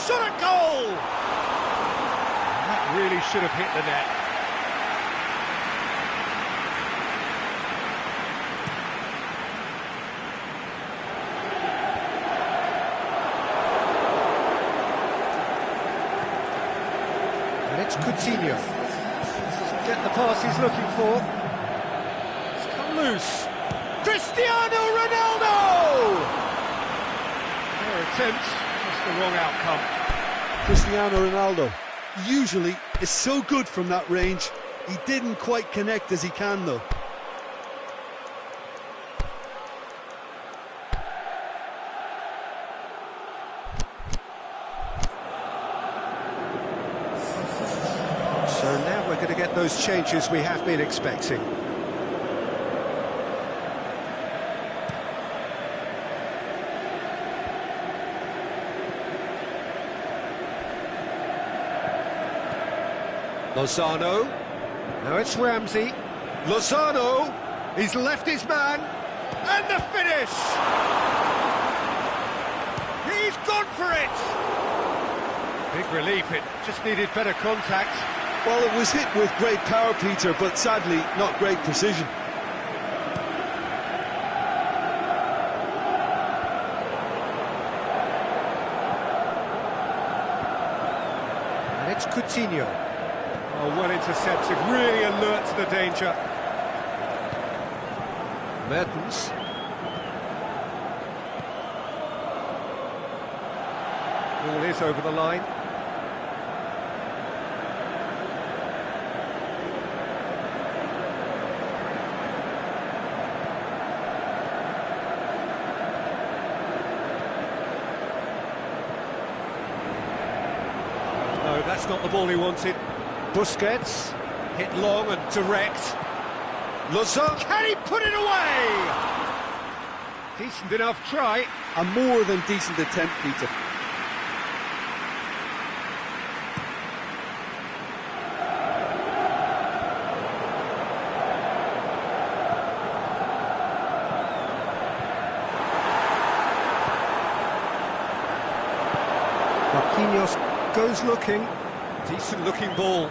Shot at goal! That really should have hit the net. And it's Coutinho. Doesn't get the pass he's looking for. It's come loose. Cristiano Ronaldo! Fair attempt, just the wrong outcome. Cristiano Ronaldo usually is so good from that range. He didn't quite connect as he can though. So now we're going to get those changes we have been expecting. Lozano. Now it's Ramsey. Lozano. He's left his man. And the finish! He's gone for it! Big relief, it just needed better contact. Well, it was hit with great power, Peter, but sadly not great precision. And it's Coutinho. Oh, well intercepted, really alert to the danger. Mertens. Ball is over the line. No, that's not the ball he wanted. Busquets, hit long and direct. Lozano, can he put it away? Decent enough try. A more than decent attempt, Peter. Marquinhos goes looking. Decent looking ball.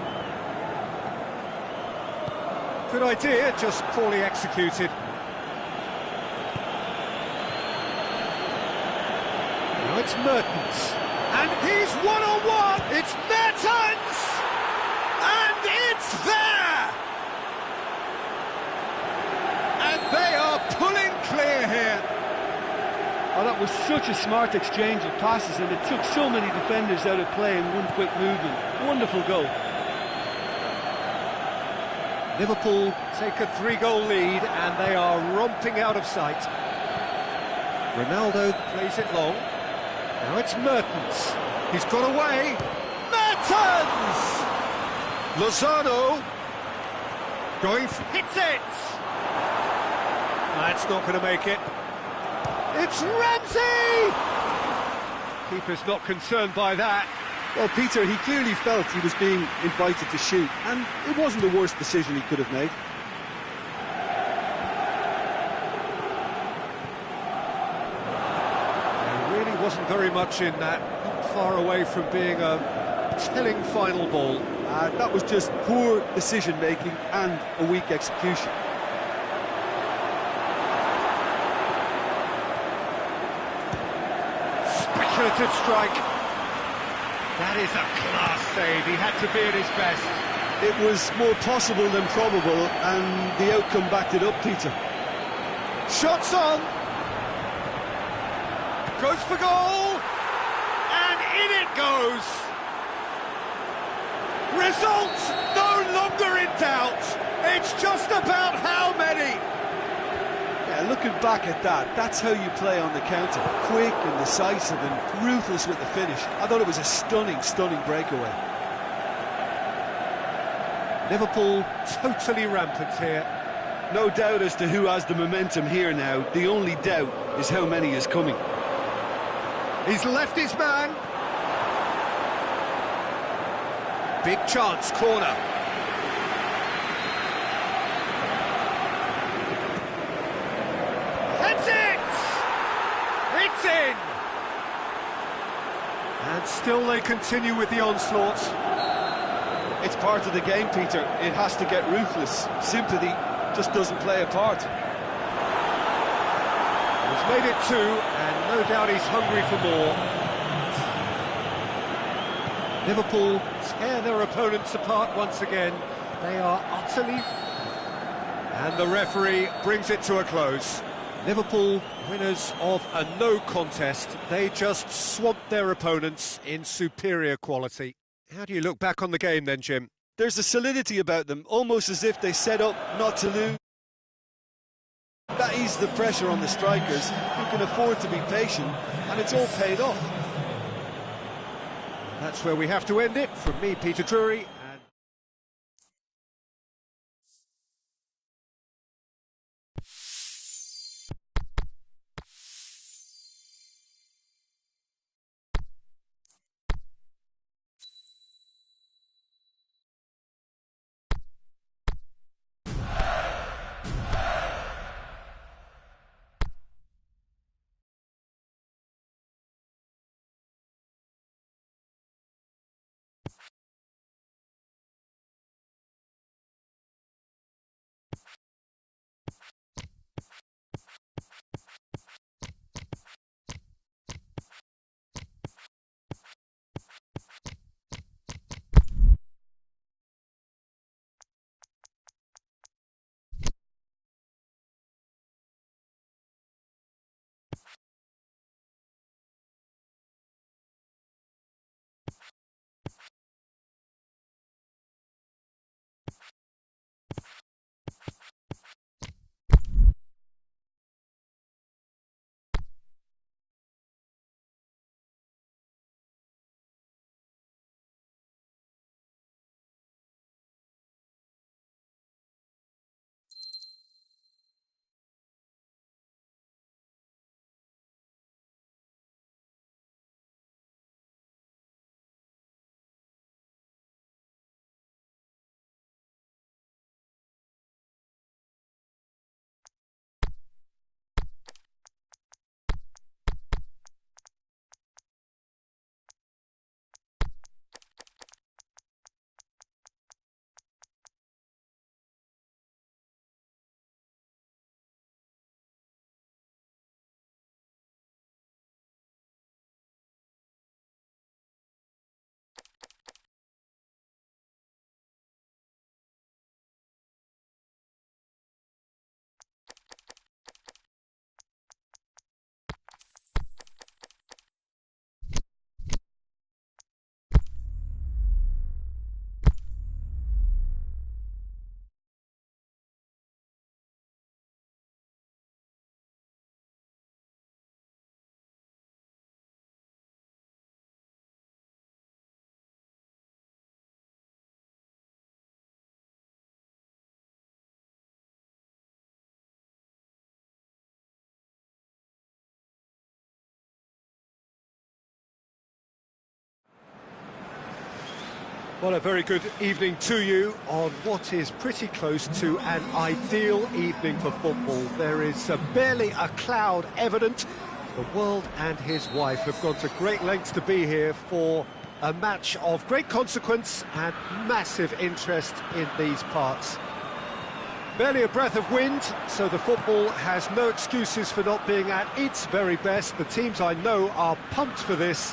Good idea, just poorly executed. Now it's Mertens. And he's one-on-one! It's Mertens! And it's there! And they are pulling clear here. Oh, that was such a smart exchange of passes, and it took so many defenders out of play in one quick movement. Wonderful goal. Liverpool take a 3-goal lead and they are romping out of sight. Ronaldo plays it long. Now it's Mertens. He's got away. Mertens! Lozano going, hits it! That's not going to make it. It's Ramsey! Keeper's not concerned by that. Well, Peter, he clearly felt he was being invited to shoot, and it wasn't the worst decision he could have made. There really wasn't very much in that, not far away from being a telling final ball. That was just poor decision-making and a weak execution. Speculative strike. That is a class save. He had to be at his best. It was more possible than probable, and the outcome backed it up, Peter. Shots on. Goes for goal. And in it goes. Result no longer in doubt. It's just about how many. Yeah, looking back at that, that's how you play on the counter. Quick and decisive and ruthless with the finish. I thought it was a stunning, stunning breakaway. Liverpool totally rampant here. No doubt as to who has the momentum here now. The only doubt is how many is coming. He's left his man. Big chance, corner. Heads it! It's in! And still they continue with the onslaught. It's part of the game, Peter. It has to get ruthless. Sympathy just doesn't play a part. He's made it 2, and no doubt he's hungry for more. Liverpool tear their opponents apart once again. They are utterly... And the referee brings it to a close. Liverpool, winners of a no contest. They just swamped their opponents in superior quality. How do you look back on the game then, Jim? There's a solidity about them, almost as if they set up not to lose. That eased the pressure on the strikers, who can afford to be patient, and it's all paid off. That's where we have to end it. From me, Peter Drury. Well, a very good evening to you on what is pretty close to an ideal evening for football. There is barely a cloud evident. The world and his wife have gone to great lengths to be here for a match of great consequence and massive interest in these parts. Barely a breath of wind, so the football has no excuses for not being at its very best. The teams I know are pumped for this.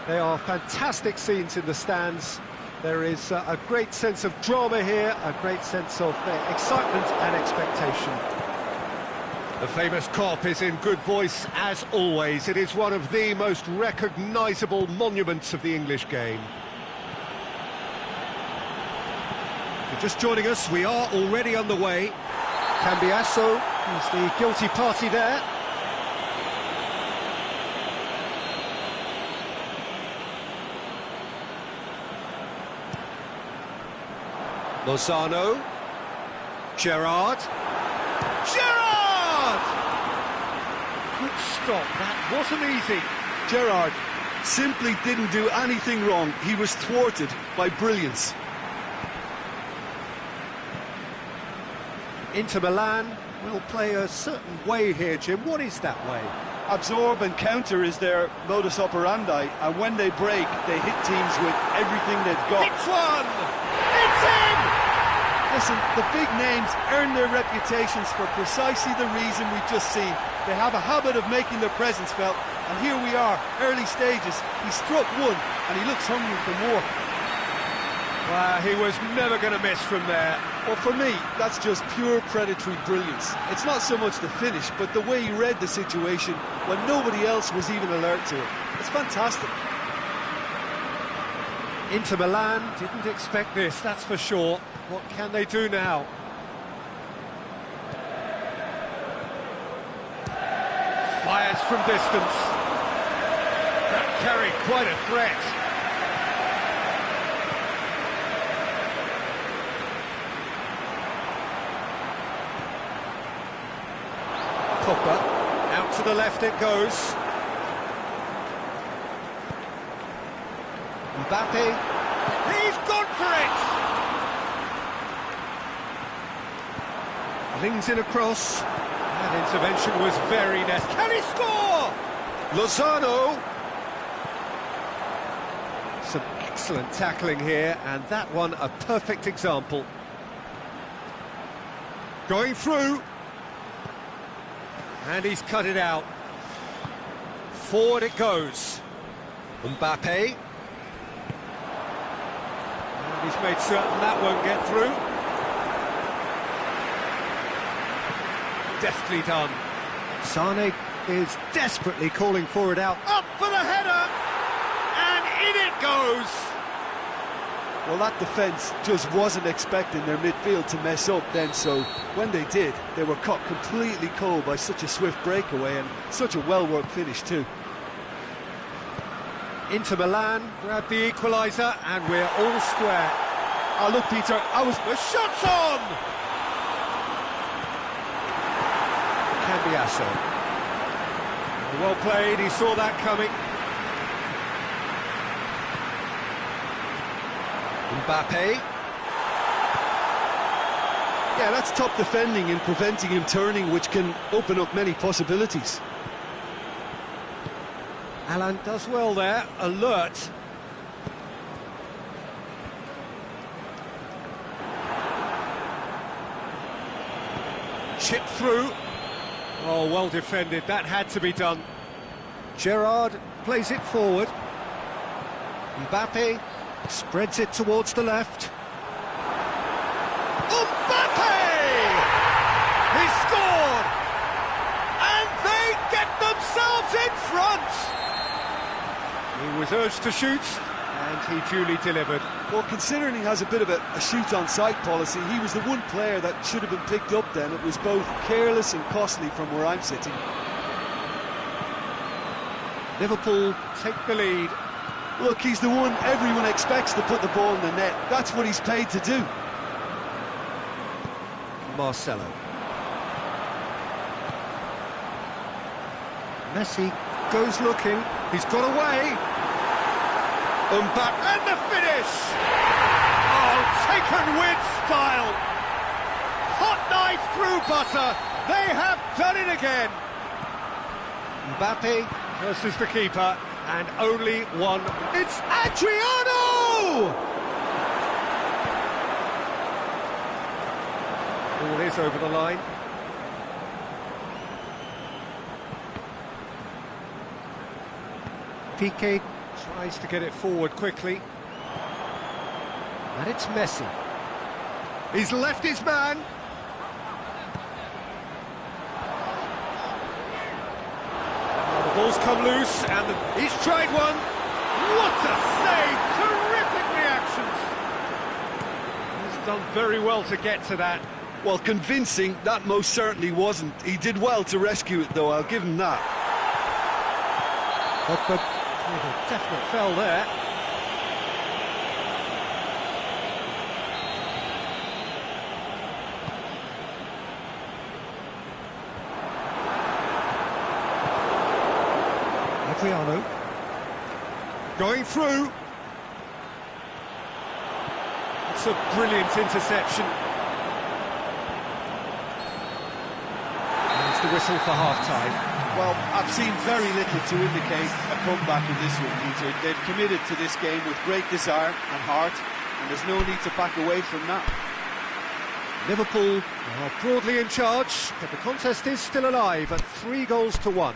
They are fantastic scenes in the stands. There is a great sense of drama here, a great sense of excitement and expectation. The famous Kop is in good voice as always. It is one of the most recognisable monuments of the English game. If you're just joining us, we are already underway. Cambiasso is the guilty party there. Lozano, Gerrard, good stop, that wasn't easy. Gerrard simply didn't do anything wrong. He was thwarted by brilliance. Inter Milan will play a certain way here, Jim. What is that way? Absorb and counter is their modus operandi, and when they break, they hit teams with everything they've got. It's one! It's in! Listen, the big names earn their reputations for precisely the reason we've just seen. They have a habit of making their presence felt, and here we are, early stages. He struck one, and he looks hungry for more. Well, he was never going to miss from there. Well, for me, that's just pure predatory brilliance. It's not so much the finish, but the way he read the situation when nobody else was even alert to it. It's fantastic. Inter Milan didn't expect this, that's for sure. What can they do now? Fires from distance. That carried quite a threat. Copa, out to the left it goes. Mbappe, he's gone for it! Flings in across. That intervention was very net. Can he score? Lozano. Some excellent tackling here, and that one a perfect example. Going through. And he's cut it out. Forward it goes. Mbappe. And he's made certain that won't get through. Deftly done. Sane is desperately calling for it out. Up for the header! And in it goes! Well, that defence just wasn't expecting their midfield to mess up then, so when they did, they were caught completely cold by such a swift breakaway and such a well-worked finish too. Inter Milan grabbed the equaliser and we're all square. Oh, look, Peter, The shot's on! Cambiasso. Well played, he saw that coming. Mbappe. Yeah, that's top defending and preventing him turning, which can open up many possibilities. Alan does well there, alert. Chip through. Oh, well defended, that had to be done. Gerrard plays it forward. Mbappe spreads it towards the left. Mbappe! He scored! And they get themselves in front! He was urged to shoot, and he duly delivered. Well, considering he has a bit of a shoot-on-sight policy, he was the one player that should have been picked up then. It was both careless and costly from where I'm sitting. Liverpool take the lead. Look, he's the one everyone expects to put the ball in the net. That's what he's paid to do. Marcelo. Messi goes looking. He's got away. Mbappe and the finish! taken with style. Hot knife through butter. They have done it again. Mbappe versus the keeper, and only one. It's Adriano! Ball is over the line. Piqué tries to get it forward quickly. And it's Messi. He's left his man. Now the ball's come loose, and he's tried one. What a save! Terrific reactions. He's done very well to get to that. Well, convincing, that most certainly wasn't. He did well to rescue it, though, I'll give him that. But a definite fell there. Adriano going through. It's a brilliant interception. There's the whistle for half-time. Well, I've seen very little to indicate a comeback in this one, Peter. They've committed to this game with great desire and heart, and there's no need to back away from that. Liverpool are broadly in charge, but the contest is still alive at 3-1.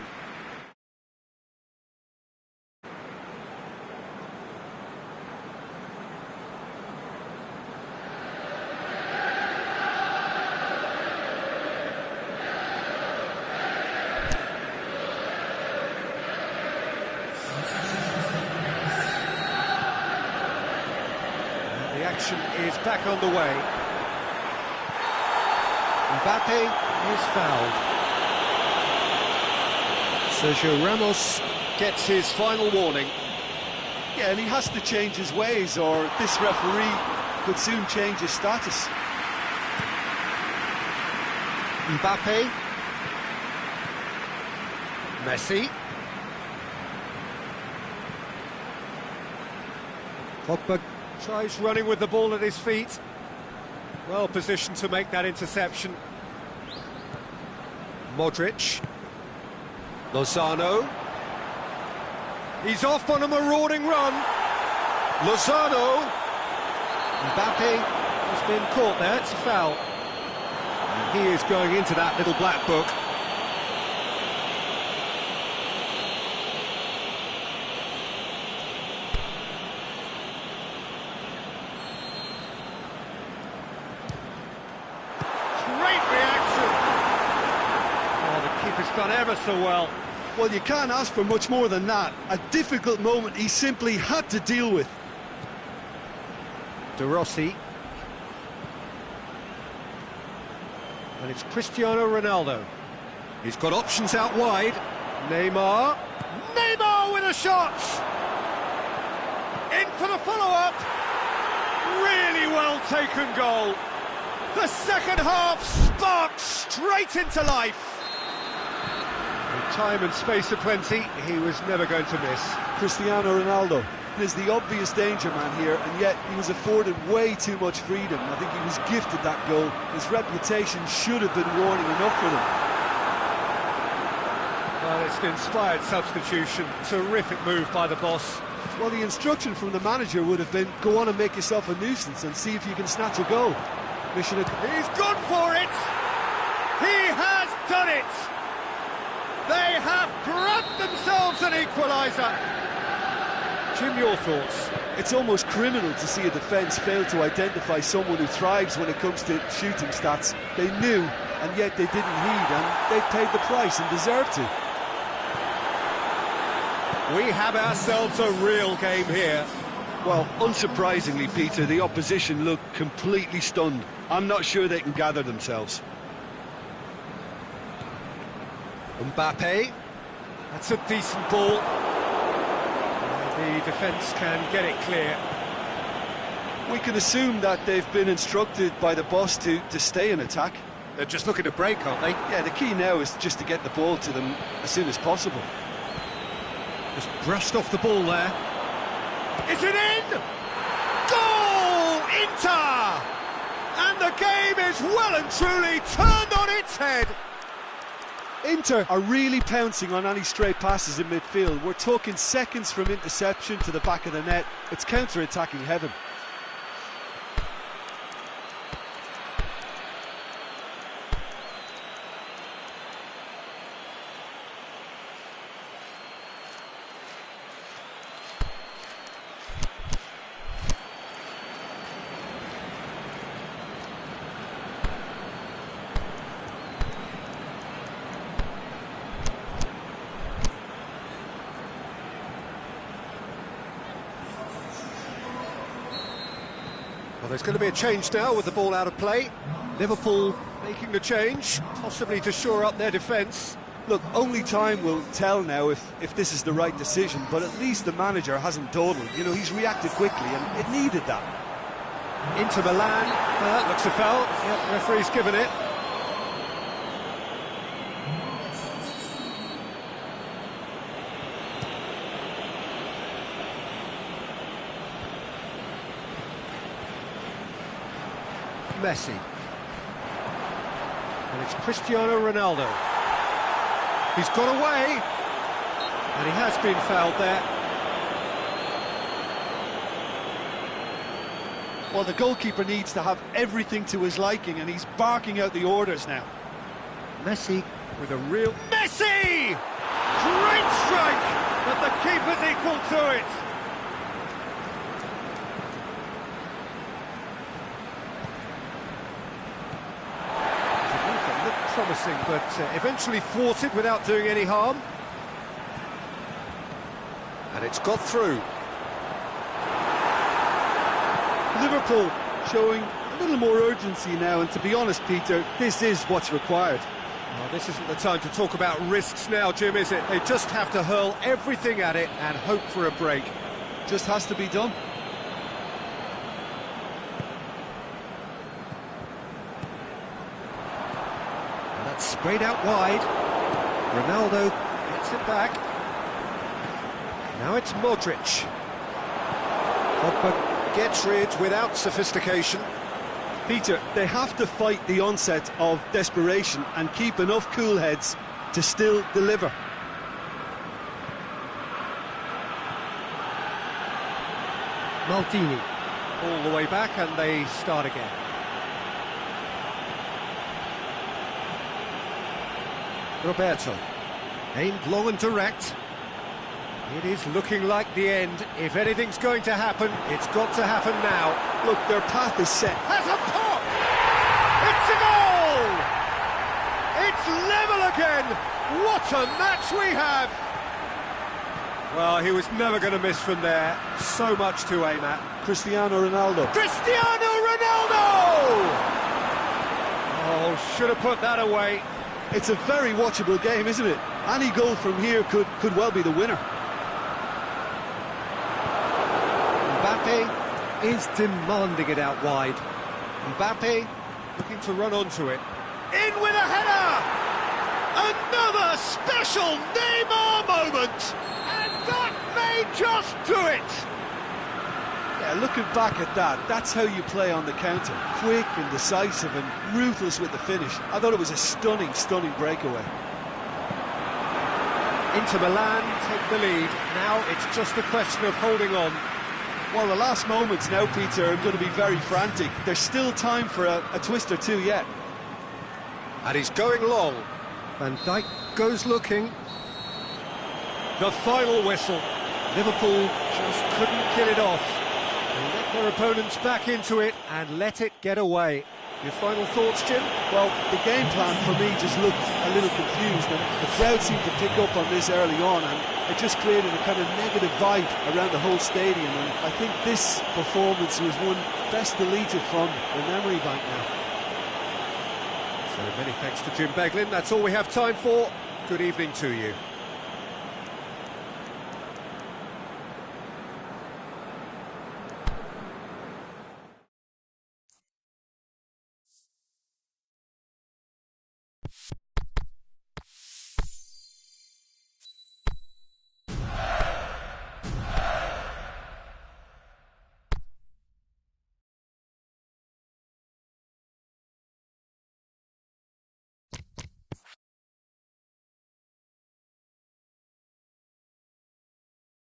The action is back on the way. Mbappe is fouled. Sergio Ramos gets his final warning. Yeah, and he has to change his ways, or this referee could soon change his status. Mbappe. Messi. Pogba tries running with the ball at his feet. Well positioned to make that interception. Modric. Lozano. He's off on a marauding run. Lozano. Mbappe has been caught there, it's a foul. And he is going into that little black book. Done ever so well. Well, you can't ask for much more than that. A difficult moment he simply had to deal with. De Rossi. And it's Cristiano Ronaldo. He's got options out wide. Neymar. Neymar with a shot! In for the follow-up. Really well taken goal. The second half sparks straight into life. With time and space aplenty, he was never going to miss. Cristiano Ronaldo is the obvious danger man here, and yet he was afforded way too much freedom. I think he was gifted that goal. His reputation should have been warning enough for them. Well, it's an inspired substitution. Terrific move by the boss. Well, the instruction from the manager would have been, go on and make yourself a nuisance and see if you can snatch a goal. He's gone for it! He has done it! They have grabbed themselves an equaliser. Jim, your thoughts? It's almost criminal to see a defence fail to identify someone who thrives when it comes to shooting stats. They knew, and yet they didn't heed, and they paid the price and deserved to. We have ourselves a real game here. Well, unsurprisingly, Peter, the opposition look completely stunned. I'm not sure they can gather themselves. Mbappe, that's a decent ball. The defence can get it clear. We can assume that they've been instructed by the boss to stay in attack. They're just looking to break, aren't they? Yeah, the key now is just to get the ball to them as soon as possible. Just brushed off the ball there. Is it in? Goal! In Inter! And the game is well and truly turned on its head. Inter are really pouncing on any stray passes in midfield. We're talking seconds from interception to the back of the net. It's counter-attacking heaven. Well, there's going to be a change now with the ball out of play. Liverpool making the change, possibly to shore up their defence. Look, only time will tell now if this is the right decision, but at least the manager hasn't dawdled. You know, he's reacted quickly, and it needed that. Inter Milan, that looks a foul. Yep, referee's given it. Messi. And it's Cristiano Ronaldo. He's got away, and he has been fouled there. Well, the goalkeeper needs to have everything to his liking, and he's barking out the orders now. Messi with a real... Messi! Great strike, but the keeper's equal to it. Promising, but eventually thwarted without doing any harm. And it's got through. Liverpool showing a little more urgency now, and to be honest, Peter, this is what's required. Well, this isn't the time to talk about risks now, Jim, is it? They just have to hurl everything at it and hope for a break. Just has to be done. Sprayed out wide. Ronaldo gets it back. Now it's Modric. Pogba gets rid without sophistication. Peter, they have to fight the onset of desperation and keep enough cool heads to still deliver. Maldini. All the way back, and they start again. Roberto, aimed long and direct. It is looking like the end. If anything's going to happen, it's got to happen now. Look, their path is set. Has a pop! It's a goal! It's level again! What a match we have! Well, he was never going to miss from there. So much to aim at. Cristiano Ronaldo. Cristiano Ronaldo! Oh, should have put that away. It's a very watchable game, isn't it? Any goal from here could well be the winner. Mbappe is demanding it out wide. Mbappe looking to run onto it. In with a header! Another special Neymar moment! And that may just do it! Yeah, looking back at that, that's how you play on the counter. Quick and decisive and ruthless with the finish. I thought it was a stunning, stunning breakaway. Inter Milan take the lead. Now it's just a question of holding on. Well, the last moments now, Peter, are going to be very frantic. There's still time for a twist or two yet. And he's going long. Van Dijk goes looking. The final whistle. Liverpool just couldn't kill it off. They let their opponents back into it and let it get away. Your final thoughts, Jim? Well, the game plan for me just looked a little confused, and the crowd seemed to pick up on this early on, and it just created a kind of negative vibe around the whole stadium, and I think this performance was one best deleted from the memory bank now. So many thanks to Jim Beglin. That's all we have time for. Good evening to you.